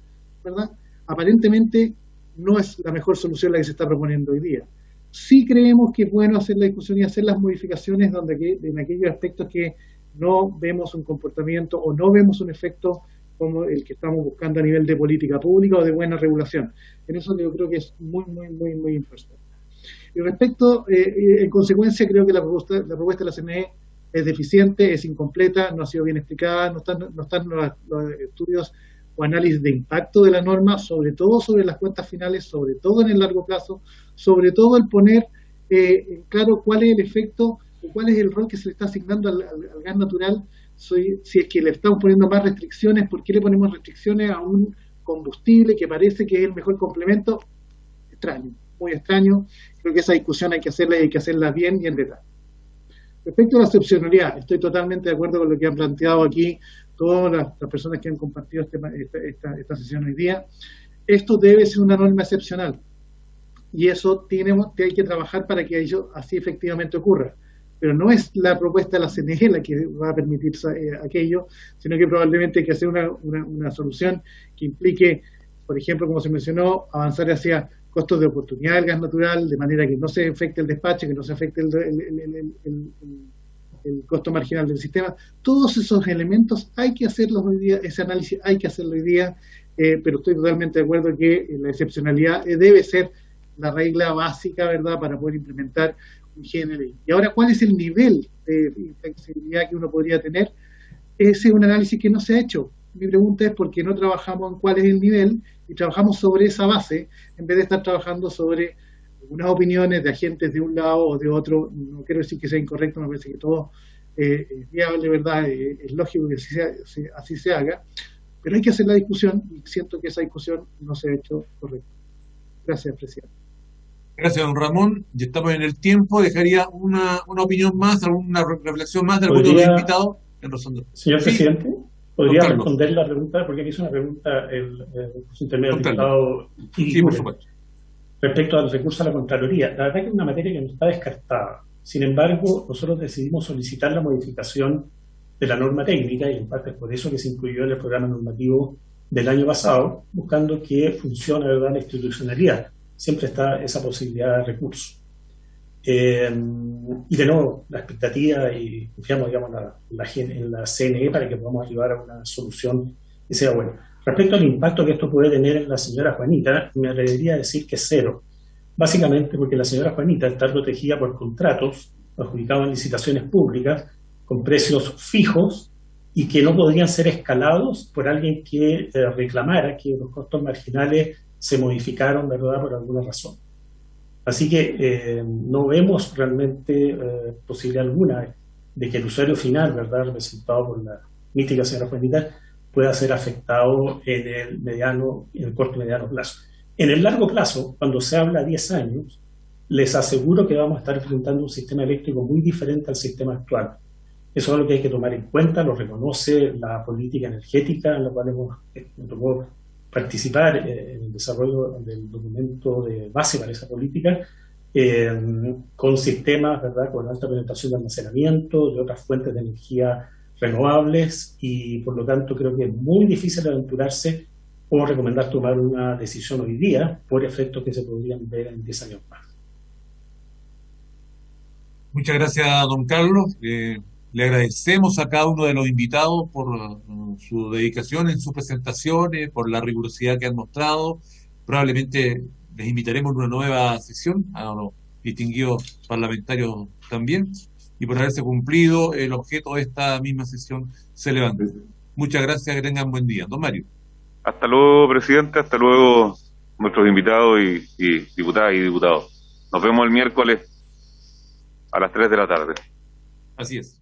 ¿verdad? Aparentemente no es la mejor solución la que se está proponiendo hoy día. Sí creemos que es bueno hacer la discusión y hacer las modificaciones en aquellos aspectos que no vemos un comportamiento o no vemos un efecto como el que estamos buscando a nivel de política pública o de buena regulación. En eso yo creo que es muy importante. Y respecto, en consecuencia, creo que la propuesta de la CNE es deficiente, es incompleta, no ha sido bien explicada, no están los estudios o análisis de impacto de la norma, sobre todo sobre las cuentas finales, sobre todo en el largo plazo, sobre todo el poner en claro cuál es el efecto o cuál es el rol que se le está asignando al gas natural. Si es que le estamos poniendo más restricciones, ¿por qué le ponemos restricciones a un combustible que parece que es el mejor complemento? Extraño, muy extraño. Creo que esa discusión hay que hacerla bien y en detalle. Respecto a la excepcionalidad, estoy totalmente de acuerdo con lo que han planteado aquí todas las personas que han compartido esta sesión hoy día. Esto debe ser una norma excepcional y eso hay que trabajar para que ello así efectivamente ocurra. Pero no es la propuesta de la CNE la que va a permitir aquello, sino que probablemente hay que hacer una solución que implique, por ejemplo, como se mencionó, avanzar hacia costos de oportunidad del gas natural, de manera que no se afecte el despacho, que no se afecte el costo marginal del sistema. Todos esos elementos hay que hacerlos hoy día, ese análisis hay que hacerlo hoy día, pero estoy totalmente de acuerdo que la excepcionalidad debe ser la regla básica, ¿verdad?, para poder implementar un GNLI. Y ahora, ¿cuál es el nivel de inflexibilidad que uno podría tener? Ese es un análisis que no se ha hecho. Mi pregunta es por qué no trabajamos en cuál es el nivel y trabajamos sobre esa base en vez de estar trabajando sobre unas opiniones de agentes de un lado o de otro. No quiero decir que sea incorrecto, me parece que todo es viable, ¿verdad? Es lógico que así se haga, pero hay que hacer la discusión y siento que esa discusión no se ha hecho correcta. Gracias, presidente. Gracias, don Ramón. Ya estamos en el tiempo. Dejaría una opinión más, alguna reflexión más de alguno de los invitados. Señor presidente, ¿podría responder la pregunta? Porque aquí hizo una pregunta el intermedio diputado. Sí, por supuesto. Respecto al recurso a la Contraloría. La verdad que es una materia que no está descartada. Sin embargo, nosotros decidimos solicitar la modificación de la norma técnica, y en parte es por eso que se incluyó en el programa normativo del año pasado, buscando que funcione, ¿verdad?, la institucionalidad. Siempre está esa posibilidad de recurso. Y de nuevo, la expectativa y confiamos, digamos, en la CNE para que podamos llevar a una solución que sea buena. Respecto al impacto que esto puede tener en la señora Juanita, me atrevería a decir que es cero. Básicamente porque la señora Juanita está protegida por contratos adjudicados en licitaciones públicas con precios fijos y que no podrían ser escalados por alguien que reclamara que los costos marginales se modificaron, ¿verdad?, por alguna razón. Así que no vemos realmente posibilidad alguna. de que el usuario final, ¿verdad?, representado por la mítica señora Juanita, pueda ser afectado en el corto y mediano plazo. En el largo plazo, cuando se habla de 10 años, les aseguro que vamos a estar enfrentando un sistema eléctrico muy diferente al sistema actual. Eso es lo que hay que tomar en cuenta, lo reconoce la política energética en la cual me tocó participar en el desarrollo del documento de base para esa política, con sistemas, ¿verdad?, con alta penetración de almacenamiento, de otras fuentes de energía renovables, y por lo tanto creo que es muy difícil aventurarse o recomendar tomar una decisión hoy día por efectos que se podrían ver en 10 años más. Muchas gracias, don Carlos. Le agradecemos a cada uno de los invitados por su dedicación en sus presentaciones, por la rigurosidad que han mostrado. Probablemente les invitaremos a una nueva sesión, a los distinguidos parlamentarios también, y por haberse cumplido el objeto de esta misma sesión se levanta. Muchas gracias, que tengan buen día. Don Mario. Hasta luego, presidente, hasta luego nuestros invitados y diputadas y diputados. Nos vemos el miércoles a las 3 de la tarde. Así es.